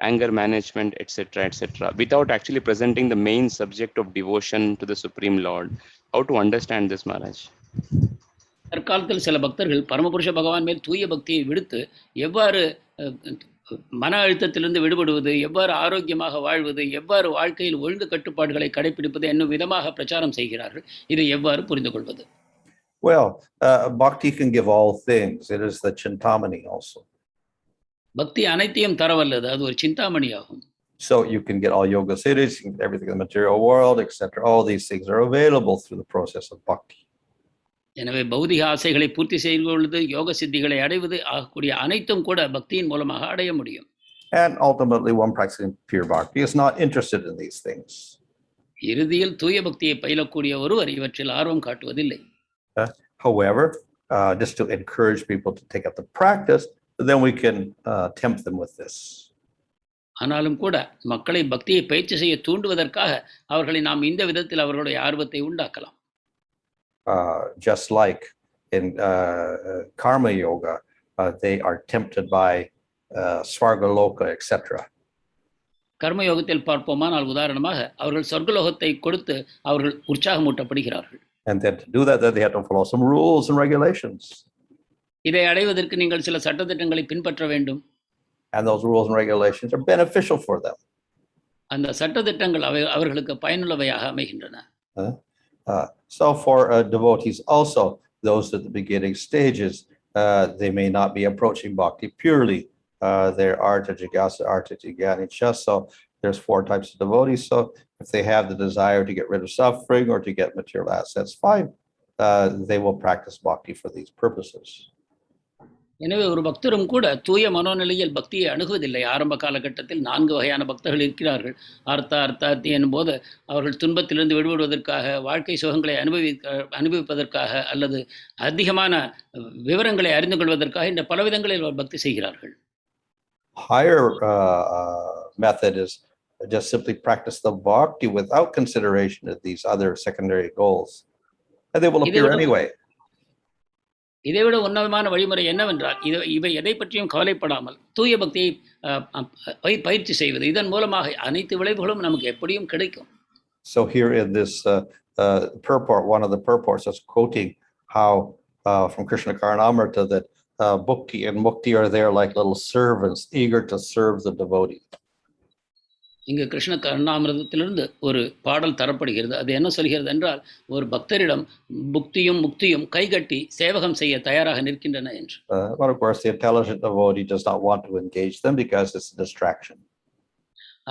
anger management, etc., etc., without actually presenting the main subject of devotion to the Supreme Lord. How to understand this, Maharaj? தற்காலத்தில் சில பக்தர்கள் பரமபுருஷ பகவான் மேல் தூய பக்தியை விடுத்து எவ்வாறு மன அழுத்தத்திலிருந்து விடுபடுவது, எவ்வாறு ஆரோக்கியமாக வாழ்வது, எவ்வாறு வாழ்க்கையில் ஒழுங்கு கட்டுப்பாடுகளை கடைபிடிப்பது என்னும் விதமாக பிரச்சாரம் செய்கிறார்கள். இதை எவ்வாறு புரிந்து கொள்வது? Well, bhakti can give all things. It is the chintamani also. பக்தி அனைத்தையும் தரவல்லது, அது ஒரு சிந்தாமணி ஆகும். So you can get all yoga siddhis, everything in the material world, etc. All these things are available through the process of bhakti. எனவே பௌதிக ஆசைகளை பூர்த்தி செய்து கொள்வது, யோக சித்திகளை அடைவது ஆகக்கூடிய அனைத்தும் கூட பக்தியின் மூலமாக அடைய முடியும். And ultimately, one practicing pure bhakti is not interested in these things. இறுதியில் தூய பக்தியை பயிலக்கூடிய ஒருவர் இவற்றில் ஆர்வம் காட்டுவதில்லை. However, just to encourage people to take up the practice, then we can tempt them with this. ஆனாலும் கூட மக்களை பக்தியை பயிற்சி செய்ய தூண்டுவதற்காக அவர்களை நாம் இந்த விதத்தில் அவர்களுடைய ஆர்வத்தை உண்டாக்கலாம். Just like in karma yoga, they are tempted by svargaloka, etc. கர்ம யோகத்தில் பார்ப்போமானால் உதாரணமாக அவர்கள் சொர்க்கலோகத்தை கொடுத்து அவர்கள் உற்சாகமூட்டப்படுகிறார்கள். And then to do that, then they have to follow some rules and regulations. இதை அடைவதற்கு நீங்கள் சில சட்டதிட்டங்களை பின்பற்ற வேண்டும். And those rules and regulations are beneficial for them. அந்த சட்டதிட்டங்கள் அவர்களுக்கு பயனுள்ளவையாக அமைகின்றன. So for devotees also, those at the beginning stages, they may not be approaching bhakti purely. There are jigasa, jnana. So there's 4 types of devotees. So if they have the desire to get rid of suffering or to get material assets, fine. They will practice bhakti for these purposes. எனவே ஒரு பக்தரும் கூட தூய மனோநிலையில் பக்தியை அணுகுவதில்லை. ஆரம்ப காலகட்டத்தில் 4 வகையான பக்தர்கள் இருக்கிறார்கள். அர்த்தார்த்தி என்னும்போது அவர்கள் துன்பத்திலிருந்து விடுபடுவதற்காக, வாழ்க்கை சுகங்களை அனுபவிப்பதற்காக அல்லது அதிகமான விவரங்களை அறிந்து கொள்வதற்காக இந்த பல விதங்களில் பக்தி செய்கிறார்கள். Higher method is just simply practice the bhakti without consideration of these other secondary goals, and they will appear anyway. இதைவிட உன்னதமான வழிமுறை என்னவென்றால் இவை எதை பற்றியும் கவலைப்படாமல் தூய பக்தியை பயிற்சி செய்வது. இதன் மூலமாக அனைத்து விளைவுகளும் நமக்கு எப்படியும் கிடைக்கும். So here in this purport, one of the purports is quoting how from Kṛṣṇa-karṇāmṛta that bhukti and mukti are there like little servants eager to serve the devotee. இங்கு கிருஷ்ண-கர்ணாமிரதத்திலிருந்து ஒரு பாடல் தரப்படுகிறது. அது என்ன சொல்கிறது என்றால், ஒரு பக்தரிடம் புக்தியும் முக்தியும் கைகட்டி சேவகம் செய்ய தயாராக நிற்கின்றன என்று. But of course, the intelligent devotee does not want to engage them because it's a distraction.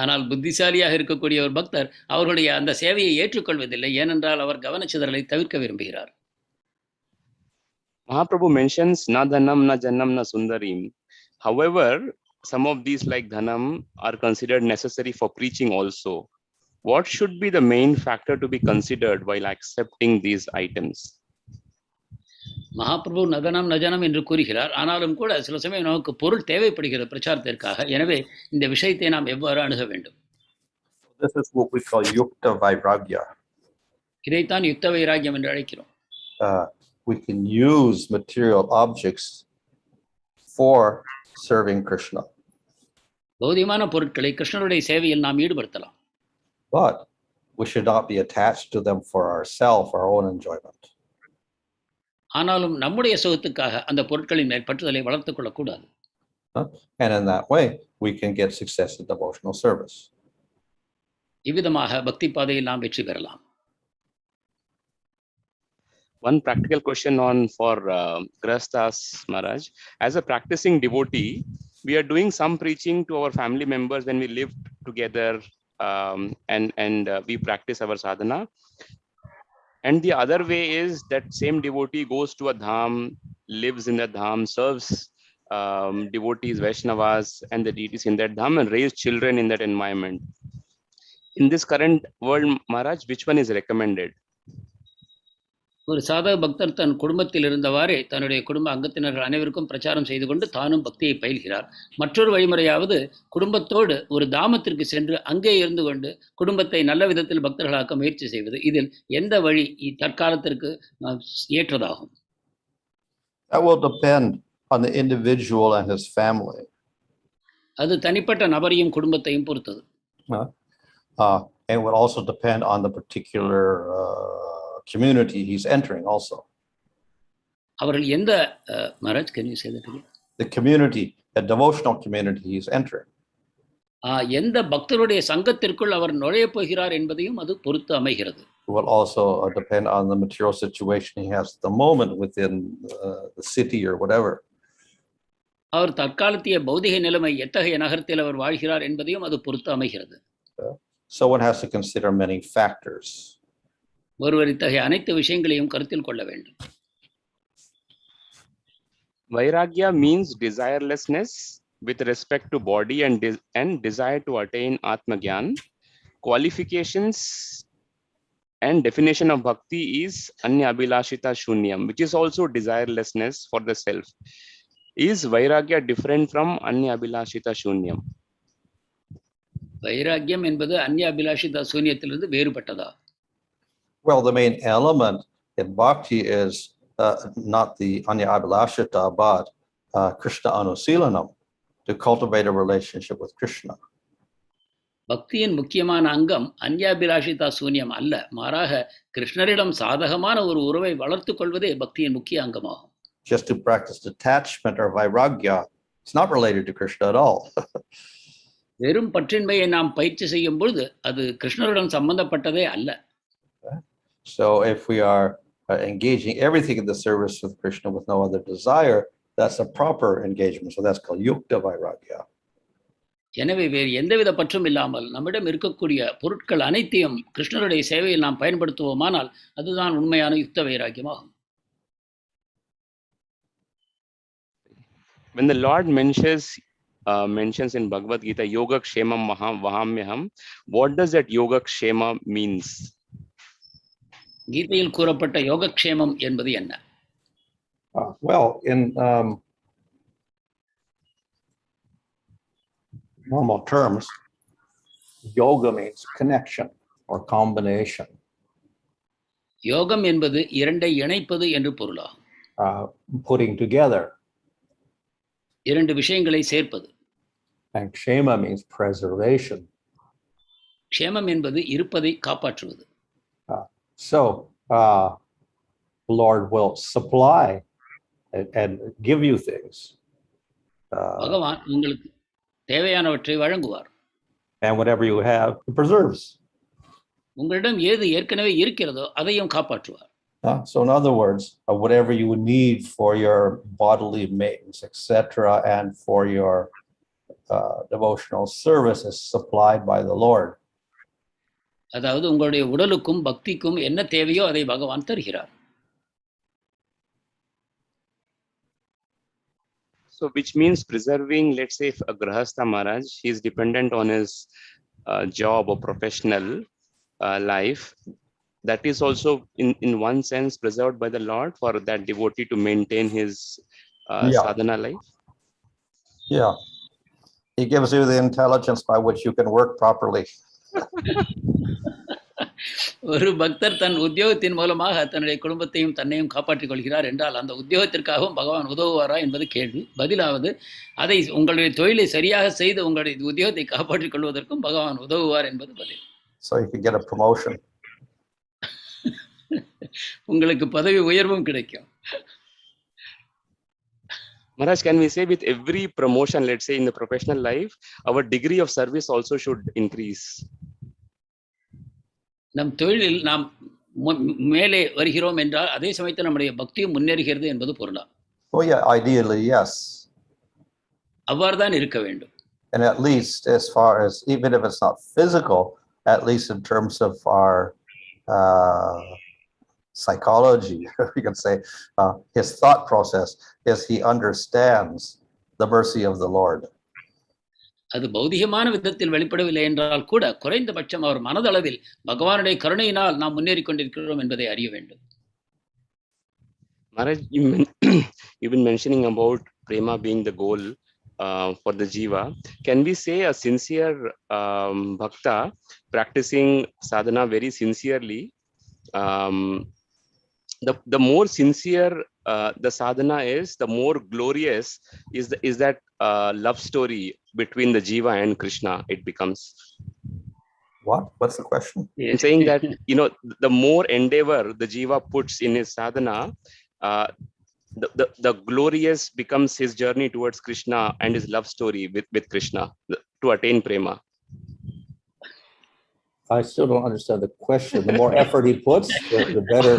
ஆனால் புத்திசாலியாக இருக்கக்கூடிய ஒரு பக்தர் அவர்களுடைய அந்த சேவையை ஏற்றுக்கொள்வதில்லை. ஏனென்றால் அவர் கவனச்சிதறலை தவிர்க்க விரும்புகிறார். Mahaprabhu mentions na dhanam na jannam na sundarim. However, some of these like dhanam are considered necessary for preaching also. What should be the main factor to be considered while accepting these items? Mahaprabhu நதனம் நஜனம் என்று கூறுகிறார். ஆனாலும் கூட சில சமயம் நமக்கு பொருள் தேவைப்படுகிறது பிரச்சாரத்திற்காக. எனவே இந்த விஷயத்தை நாம் எவ்வாறு அணுக வேண்டும்? This is what we call yukta vairagya. இதைத்தான் யுக்த வைராகியம் என்று அழைக்கிறோம். We can use material objects for serving Krishna. பௌதிகமான பொருட்களை கிருஷ்ணனுடைய சேவையில் நாம் ஈடுபடுத்தலாம். But we should not be attached to them for ourselves, our own enjoyment. ஆனாலும் நம்முடைய சுகத்துக்காக அந்த பொருட்களின் மேல் பற்றுதலை வளர்த்துக் கொள்ளக்கூடாது. And in that way, we can get success in devotional service. இவ்விதமாக பக்தி பாதையில் நாம் வெற்றி பெறலாம். One practical question for Grahasthas Maharaj. As a practicing devotee, we are doing some preaching to our family members when we live together and we practice our sadhana. And the other way is that same devotee goes to a dham, lives in the dham, serves devotees, Vaishnavas, and the deities in that dham, and raise children in that environment. In this current world, Maharaj, which one is recommended? ஒரு சாதக பக்தர் தன் குடும்பத்தில் இருந்தவாறே தன்னுடைய குடும்ப அங்கத்தினர்கள் அனைவருக்கும் பிரச்சாரம் செய்து கொண்டு தானும் பக்தியை பயில்கிறார். மற்றொரு வழிமுறையாவது குடும்பத்தோடு ஒரு தாமத்திற்கு சென்று அங்கே இருந்து கொண்டு குடும்பத்தை நல்ல விதத்தில் பக்தர்களாக்க முயற்சி செய்வது. இதில் எந்த வழி தற்காலத்திற்கு ஏற்றதாகும்? That will depend on the individual and his family. அது தனிப்பட்ட நபரையும் குடும்பத்தையும் பொறுத்தது. It would also depend on the particular community he's entering also. அவர்கள் எந்த Maharaj, can you say that again? The community, the devotional community he's entering. எந்த பக்தருடைய சங்கத்திற்குள் அவர் நுழையப் போகிறார் என்பதையும் அது பொறுத்து அமைகிறது. It will also depend on the material situation he has at the moment within the city or whatever. அவர் தற்காலத்திய பௌதிக நிலைமை எத்தகைய நகரத்தில் அவர் வாழ்கிறார் என்பதையும் அது பொறுத்து அமைகிறது. So one has to consider many factors. ஒருவர் இத்தகைய அனைத்து விஷயங்களையும் கருத்தில் கொள்ள வேண்டும். Vairagya means desirelessness with respect to body and desire to attain Atmagyan. Qualifications and definition of bhakti is anya-abhilashita shunyam, which is also desirelessness for the self. Is Vairagya different from anya-abhilashita shunyam? வைராக்கியம் என்பது அன்ய-அபிலாஷிதா சூன்யத்திலிருந்து வேறுபட்டதா? Well, the main element in bhakti is not the anya-abhilashita, but Kṛṣṇa-anusilanam, to cultivate a relationship with Krishna. பக்தியின் முக்கியமான அங்கம் அன்ய-அபிலாஷிதா சூன்யம் அல்ல, மாறாக கிருஷ்ணரிடம் சாதகமான ஒரு உறவை வளர்த்துக் கொள்வதே பக்தியின் முக்கிய அங்கமாகும். Just to practice detachment or vairagya, it's not related to Krishna at all. வெறும் பற்றின்மையை நாம் பயிற்சி செய்யும் பொழுது அது கிருஷ்ணருடன் சம்பந்தப்பட்டதே அல்ல. So if we are engaging everything in the service of Krishna with no other desire, that's a proper engagement. So that's called yukta vairagya. எனவே வேறு எந்தவித பற்றும் இல்லாமல் நம்மிடம் இருக்கக்கூடிய பொருட்கள் அனைத்தையும் கிருஷ்ணருடைய சேவையில் நாம் பயன்படுத்துவோமானால் அதுதான் உண்மையான யுக்த வைராக்கியமாகும். When the Lord mentions in Bhagavad Gita yoga kshemam vahamyaham, what does that yoga kshema means? கீதையில் கூறப்பட்ட யோகக்ஷேமம் என்பது என்ன? Well, in normal terms, yoga means connection or combination. யோகம் என்பது இரண்டை இணைப்பது என்று பொருளாகும். Putting together. இரண்டு விஷயங்களை சேர்ப்பது. And kshema means preservation. க்ஷேமம் என்பது இருப்பதை காப்பாற்றுவது. So, Lord will supply and give you things. பகவான் உங்களுக்கு தேவையானவற்றை வழங்குவார். And whatever you have, He preserves. உங்களிடம் ஏது ஏற்கனவே இருக்கிறதோ அதையும் காப்பாற்றுவார். So in other words, whatever you need for your bodily maintenance, etc., and for your devotional service is supplied by the Lord. அதாவது உங்களுடைய உடலுக்கும் பக்திக்கும் என்ன தேவையோ அதை பகவான் தருகிறார். So which means preserving, let's say if a grahastha Maharaj, he is dependent on his job or professional life, that is also in one sense preserved by the Lord for that devotee to maintain his sadhana life. Yeah, He gives you the intelligence by which you can work properly. ஒரு பக்தர் தன் உத்தியோகத்தின் மூலமாக தன்னுடைய குடும்பத்தையும் தன்னையும் காப்பாற்றிக் கொள்கிறார் என்றால் அந்த உத்தியோகத்திற்காகவும் பகவான் உதவுவாரா என்பது கேள்வி. பதிலாவது அதை உங்களுடைய தொழிலை சரியாக செய்து உங்களுடைய உத்தியோகத்தை காப்பாற்றிக் கொள்வதற்கும் பகவான் உதவுவார் என்பது பதில். So you can get a promotion. உங்களுக்கு பதவி உயர்வும் கிடைக்கும். Maharaj, can we say with every promotion, let's say in the professional life, our degree of service also should increase? நம் தொழிலில் நாம் மேலே வருகிறோம் என்றால் அதே சமயத்தில் நம்முடைய பக்தியும் முன்னேறுகிறது என்பது பொருளா? Oh yeah, ideally yes. அவ்வாறு தான் இருக்க வேண்டும். And at least as far as, even if it's not physical, at least in terms of our psychology, you can say, his thought process is he understands the mercy of the Lord. அது பௌதிகமான விதத்தில் வெளிப்படவில்லை என்றால் கூட குறைந்தபட்சம் அவர் மனதளவில் பகவானுடைய கருணையினால் நாம் முன்னேறி கொண்டிருக்கிறோம் என்பதை அறிய வேண்டும். Maharaj, you've been mentioning about prema being the goal for the jiva. Can we say a sincere bhakta practicing sadhana very sincerely, the more sincere the sadhana is, the more glorious is that love story between the jiva and Krishna it becomes. What's the question? I'm saying that, you know, the more endeavor the jiva puts in his sadhana, the glorious becomes his journey towards Krishna and his love story with Krishna to attain prema. I still don't understand the question. The more effort he puts, the better,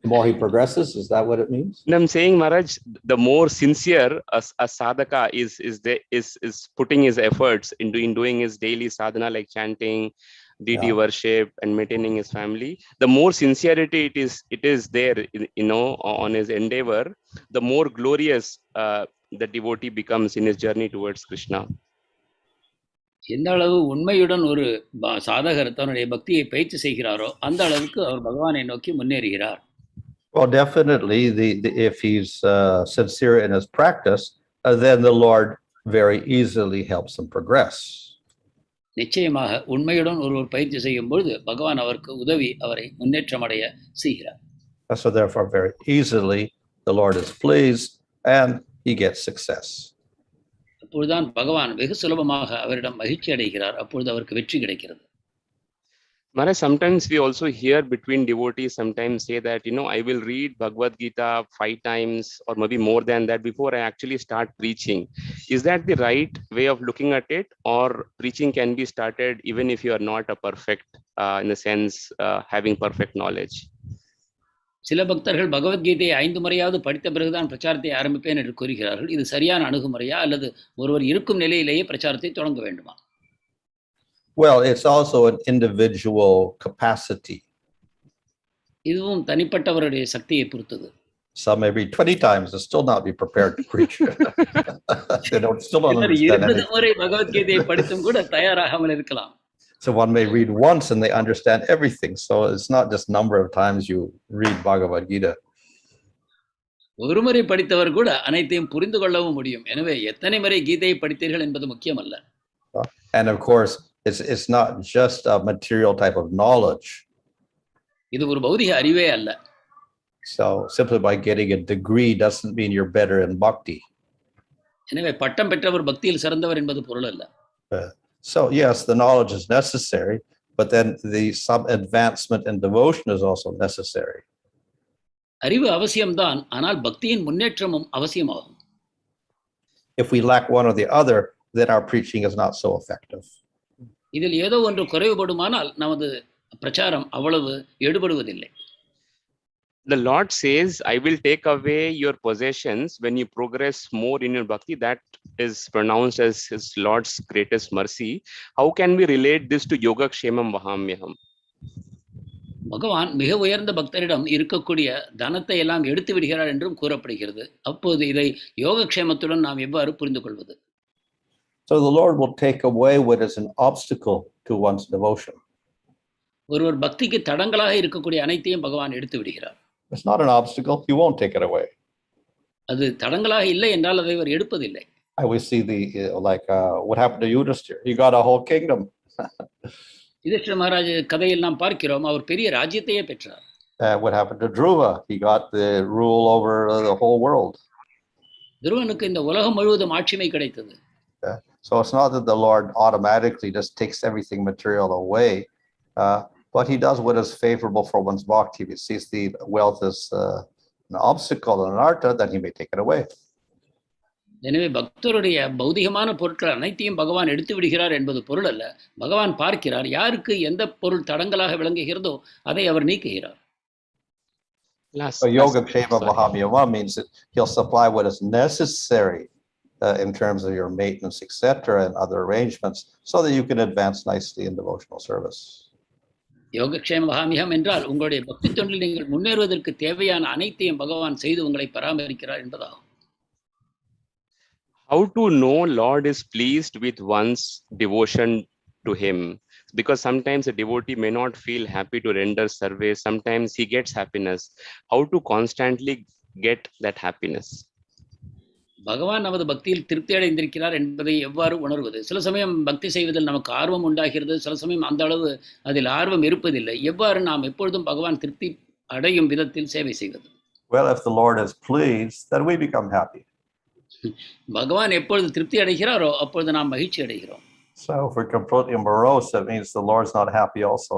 the more he progresses. Is that what it means? And I'm saying, Maharaj, the more sincere a sadhaka is putting his efforts in doing his daily sadhana, like chanting, deity worship, and maintaining his family, the more sincerity it is there, you know, on his endeavor, the more glorious the devotee becomes in his journey towards Krishna. எந்த அளவு உண்மையுடன் ஒரு சாதகர் தன்னுடைய பக்தியை பயிற்சி செய்கிறாரோ அந்த அளவுக்கு அவர் பகவானை நோக்கி முன்னேறுகிறார். Well, definitely, if he's sincere in his practice, then the Lord very easily helps him progress. நிச்சயமாக உண்மையுடன் ஒருவர் பயிற்சி செய்யும் பொழுது பகவான் அவருக்கு உதவி அவரை முன்னேற்றமடைய செய்கிறார். So therefore, very easily, the Lord is pleased and he gets success. அப்பொழுதுதான் பகவான் வெகு சுலபமாக அவரிடம் மகிழ்ச்சி அடைகிறார். அப்பொழுது அவருக்கு வெற்றி கிடைக்கிறது. Maharaj, sometimes we also hear between devotees sometimes say that, you know, I will read Bhagavad Gita 5 times or maybe more than that before I actually start preaching. Is that the right way of looking at it, or preaching can be started even if you are not a perfect, in the sense, having perfect knowledge? சில பக்தர்கள் பகவத்கீதையை 5 முறையாவது படித்த பிறகுதான் பிரச்சாரத்தை ஆரம்பிப்பேன் என்று கூறுகிறார்கள். இது சரியான அணுகுமுறையா அல்லது ஒருவர் இருக்கும் நிலையிலேயே பிரச்சாரத்தை தொடங்க வேண்டுமா? Well, it's also an individual capacity. இதுவும் தனிப்பட்டவருடைய சக்தியை பொறுத்தது. Some may read 20 times and still not be prepared to preach. They still don't understand anything. 20 முறை பகவத்கீதையை படித்தும் கூட தயாராகாமல் இருக்கலாம். So one may read once and they understand everything. So it's not just number of times you read Bhagavad Gita. ஒரு முறை படித்தவர் கூட அனைத்தையும் புரிந்து கொள்ளவும் முடியும். எனவே எத்தனை முறை கீதையை படித்தீர்கள் என்பது முக்கியமல்ல. And of course, it's not just a material type of knowledge. இது ஒரு பௌதிக அறிவே அல்ல. So simply by getting a degree doesn't mean you're better in bhakti. எனவே பட்டம் பெற்றவர் பக்தியில் சிறந்தவர் என்பது பொருள் அல்ல. So yes, the knowledge is necessary, but then some advancement in devotion is also necessary. அறிவு அவசியம்தான், ஆனால் பக்தியின் முன்னேற்றமும் அவசியமாகும். If we lack one or the other, then our preaching is not so effective. இதில் ஏதோ ஒன்று குறைவுபடுமானால் நமது பிரச்சாரம் அவ்வளவு எடுபடுவதில்லை. The Lord says, I will take away your possessions when you progress more in your bhakti. That is pronounced as his Lord's greatest mercy. How can we relate this to Yogakshemam Vahamyaham? பகவான் மிக உயர்ந்த பக்தரிடம் இருக்கக்கூடிய தனத்தை எல்லாம் எடுத்து விடுகிறார் என்றும் கூறப்படுகிறது. அப்போது இதை யோகக்ஷேமத்துடன் நாம் எவ்வாறு புரிந்து கொள்வது? So the Lord will take away what is an obstacle to one's devotion. ஒருவர் பக்திக்கு தடங்களாக இருக்கக்கூடிய அனைத்தையும் பகவான் எடுத்து விடுகிறார். It's not an obstacle, he won't take it away. அது தடங்களாக இல்லை என்றால் அதை அவர் எடுப்பதில்லை. I always see what happened to Yudhishthira. He got a whole kingdom. Yudhishthira Maharaj கதையில் நாம் பார்க்கிறோம், அவர் பெரிய ராஜ்யத்தையே பெற்றார். What happened to Dhruva? He got the rule over the whole world. துருவனுக்கு இந்த உலகம் முழுவதும் ஆட்சிமை கிடைத்தது. So it's not that the Lord automatically just takes everything material away, but he does what is favorable for one's bhakti. If he sees the wealth as an obstacle and an artha, then he may take it away. எனவே பக்தருடைய பௌதிகமான பொருட்கள் அனைத்தையும் பகவான் எடுத்து விடுகிறார் என்பது பொருள் அல்ல. பகவான் பார்க்கிறார், யாருக்கு எந்த பொருள் தடங்களாக விளங்குகிறதோ அதை அவர் நீக்குகிறார். So Yogakshema Vahamyama means that he'll supply what is necessary in terms of your maintenance, etc., and other arrangements, so that you can advance nicely in devotional service. யோகக்ஷேம மகாமிகம் என்றால் உங்களுடைய பக்தி தொண்டில் நீங்கள் முன்னேறுவதற்கு தேவையான அனைத்தையும் பகவான் செய்து உங்களை பராமரிக்கிறார் என்பதாகும். How to know Lord is pleased with one's devotion to him? Because sometimes a devotee may not feel happy to render service. Sometimes he gets happiness. How to constantly get that happiness? பகவான் நமது பக்தியில் திருப்தி அடைந்திருக்கிறார் என்பதை எவ்வாறு உணர்வது? சில சமயம் பக்தி செய்வதில் நமக்கு ஆர்வம் உண்டாகிறது, சில சமயம் அந்த அளவு அதில் ஆர்வம் இருப்பதில்லை. எவ்வாறு நாம் எப்பொழுதும் பகவான் திருப்தி அடையும் விதத்தில் சேவை செய்வது? Well, if the Lord is pleased, then we become happy. பகவான் எப்பொழுது திருப்தி அடைகிறாரோ அப்பொழுது நாம் மகிழ்ச்சி அடைகிறோம். So if we're completely morose, that means the Lord's not happy also.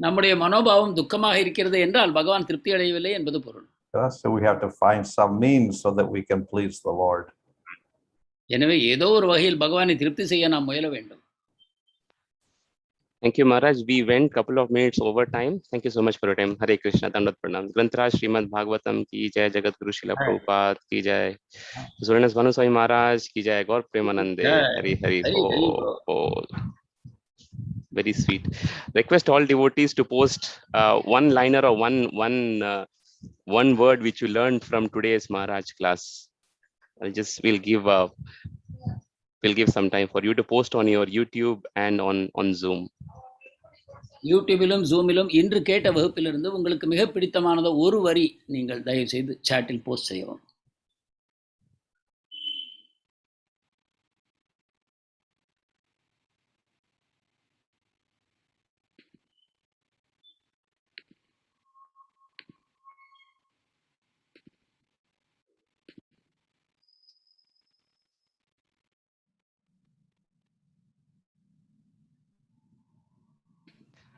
நம்முடைய மனோபாவம் துக்கமாக இருக்கிறது என்றால் பகவான் திருப்தி அடையவில்லை என்பது பொருள். So we have to find some means so that we can please the Lord. எனவே ஏதோ ஒரு வகையில் பகவானை திருப்தி செய்ய நாம் முயல வேண்டும். Thank you, Maharaj. We went couple of minutes over time. Thank you so much for your time. Hare Krishna. Dandavat pranam. Grantaraj Srimad Bhagavatam ki jai, Jagat Guru Srila Prabhupada ki jai, His Holiness Bhanu Swami Maharaj ki jai, Gaur Premanande. Hari Hari Bol. Very sweet. Request all devotees to post one liner or one word which you learned from today's Maharaj class. We'll give some time for you to post on your YouTube and on Zoom. யூடியூபிலும் ஜூமிலும் இன்று கேட்ட வகுப்பிலிருந்து உங்களுக்கு மிக பிடித்தமானது ஒரு வரி நீங்கள் தயவு செய்து சாட்டில் போஸ்ட் செய்யவும்.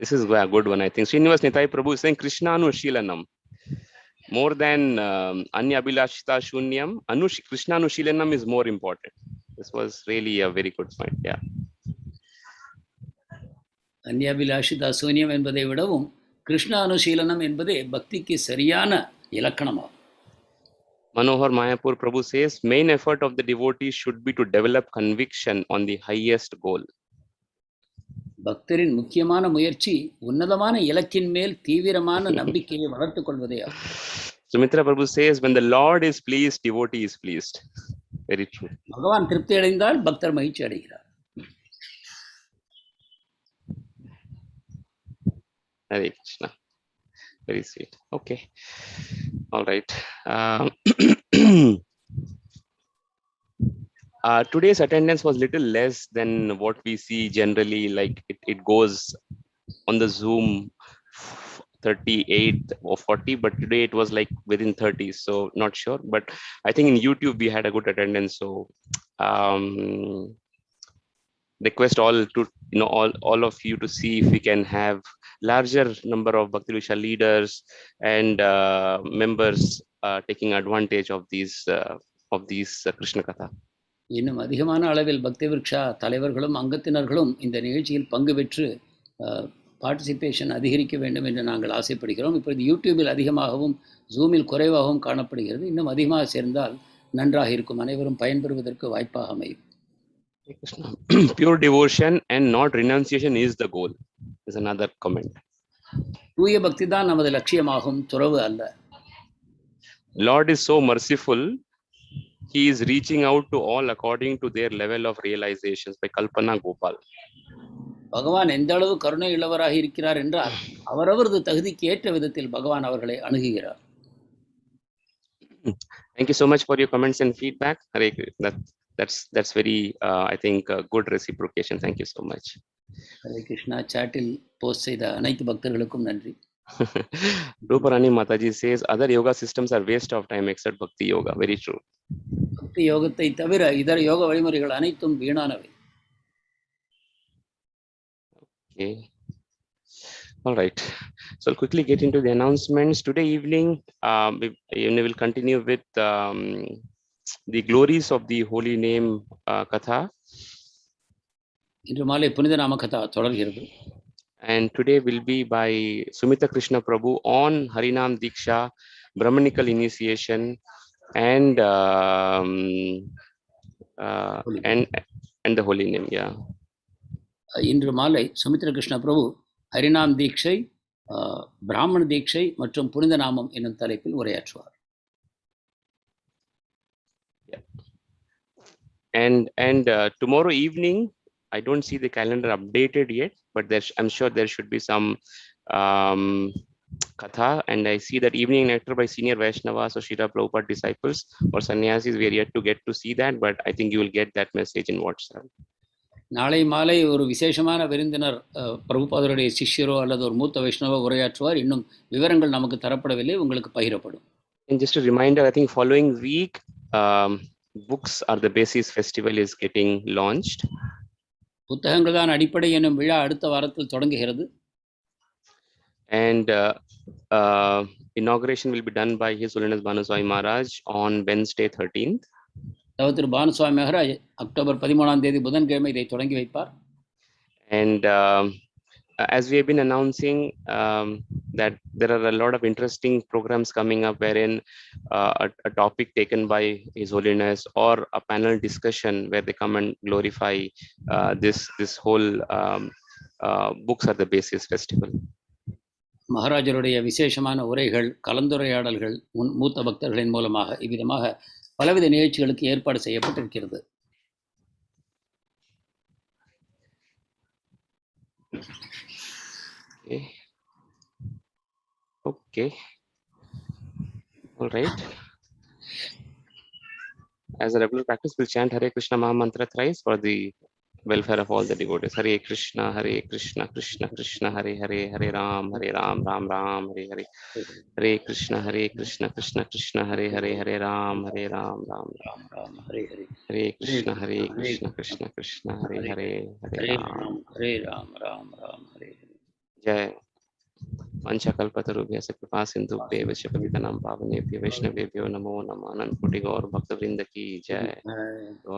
This is a good one, I think. Srinivas Nitai Prabhu is saying Kṛṣṇa-karṇāmṛta. More than Anya-abhilashita shunyam, Kṛṣṇa-karṇāmṛta is more important. This was really a very good point. Yeah. அந்நியாபிலாஷிதா சூன்யம் என்பதை விடவும் கிருஷ்ண அனுசீலனம் என்பதே பக்திக்கு சரியான இலக்கணமாகும். Manohar Mayapur Prabhu says, main effort of the devotee should be to develop conviction on the highest goal. பக்தரின் முக்கியமான முயற்சி உன்னதமான இலக்கின் மேல் தீவிரமான நம்பிக்கையை வளர்த்துக் கொள்வதே ஆகும். Sumitra Prabhu says, when the Lord is pleased, devotee is pleased. Very true. பகவான் திருப்தி அடைந்தால் பக்தர் மகிழ்ச்சி அடைகிறார். Hare Krishna. Very sweet. Okay. All right. Today's attendance was little less than what we see generally. Like it goes on the Zoom 38 or 40, but today it was like within 30, so not sure. But I think in YouTube we had a good attendance. So request all to all of you to see if we can have larger number of Bhakti Vrisha leaders and members taking advantage of these Krishna Katha. இன்னும் அதிகமான அளவில் பக்தி விருக்ஷா தலைவர்களும் அங்கத்தினர்களும் இந்த நிகழ்ச்சியில் பங்கு பெற்று participation அதிகரிக்க வேண்டும் என்று நாங்கள் ஆசைப்படுகிறோம். இப்பொழுது யூடியூபில் அதிகமாகவும் ஜூமில் குறைவாகவும் காணப்படுகிறது. இன்னும் அதிகமாக சேர்ந்தால் நன்றாக இருக்கும். அனைவரும் பயன்பெறுவதற்கு வாய்ப்பாக அமையும். Pure devotion and not renunciation is the goal. Is another comment. தூய பக்தி தான் நமது லட்சியமாகும், துறவு அல்ல. Lord is so merciful. He is reaching out to all according to their level of realizations by Kalpana Gopal. பகவான் எந்த அளவு கருணை உள்ளவராக இருக்கிறார் என்றால் அவரவரது தகுதிக்கு ஏற்ற விதத்தில் பகவான் அவர்களை அணுகுகிறார். Thank you so much for your comments and feedback. That's very I think good reciprocation. Thank you so much. Hare Krishna. சாட்டில் போஸ்ட் செய்த அனைத்து பக்தர்களுக்கும் நன்றி. Ruparani Mataji says other yoga systems are waste of time except Bhakti Yoga. Very true. பக்தி யோகத்தை தவிர இதர யோக வழிமுறைகள் அனைத்தும் வீணானவை. Okay. All right. So I'll quickly get into the announcements. Today evening, we will continue with the glories of the holy name Katha. இன்று மாலை புனித நாம கதா தொடர்கிறது. And today will be by Sumita Krishna Prabhu on Harinam Diksha, Brahmanical initiation, and Holy and the holy name. Yeah. இன்று மாலை சுமித்ர கிருஷ்ண பிரபு ஹரிநாம் தீட்சை, பிராமண தீட்சை மற்றும் புனித நாமம் என்னும் தலைப்பில் உரையாற்றுவார். And tomorrow evening, I don't see the calendar updated yet, but I'm sure there should be some katha, and I see that evening nectar by senior Vaishnavas or Srila Prabhupada disciples or sannyasis. We are yet to get to see that, but I think you will get that message in WhatsApp. நாளை மாலை ஒரு விசேஷமான விருந்தினர் பிரபுபாதருடைய சிஷ்யரோ அல்லது ஒரு மூத்த வைஷ்ணவ உரையாற்றுவார். இன்னும் விவரங்கள் நமக்கு தரப்படவில்லை, உங்களுக்கு பகிரப்படும். And just a reminder, I think following week, books are the basis festival is getting launched. புத்தகங்கள் தான் அடிப்படை என்னும் விழா அடுத்த வாரத்தில் தொடங்குகிறது. And inauguration will be done by His Holiness Bhanu Swami Maharaj on Wednesday 13th. திரு பானு சுவாமி மகாராஜ் அக்டோபர் 13ஆம் தேதி புதன்கிழமை இதை தொடங்கி வைப்பார். And as we have been announcing that there are a lot of interesting programs coming up wherein a topic taken by His Holiness or a panel discussion where they come and glorify this whole books are the basis festival. மகாராஜருடைய விசேஷமான உரைகள், கலந்துரையாடல்கள் மூத்த பக்தர்களின் மூலமாக இவ்விதமாக பலவித நிகழ்ச்சிகளுக்கு ஏற்பாடு செய்யப்பட்டிருக்கிறது. Okay. All right. As a regular practice, we'll chant Hare Krishna Maha Mantra thrice for the welfare of all the devotees. Hare Krishna Krishna Krishna Hare Hare, Hare Ram Ram Ram Hare Hare. Hare Krishna Krishna Krishna Hare Hare, Hare Ram Ram Ram Hare Hare. Hare Krishna Krishna Krishna Hare Hare, Hare Ram Ram Hare Hare. Jai. Vanchakalpatarubhya कृपा सिंधुभ्येव च पतितानां पावनेभ्यो वैष्णवेभ्यो नमो नमः. अनंत कोटि गौर भक्त वृंद की जय.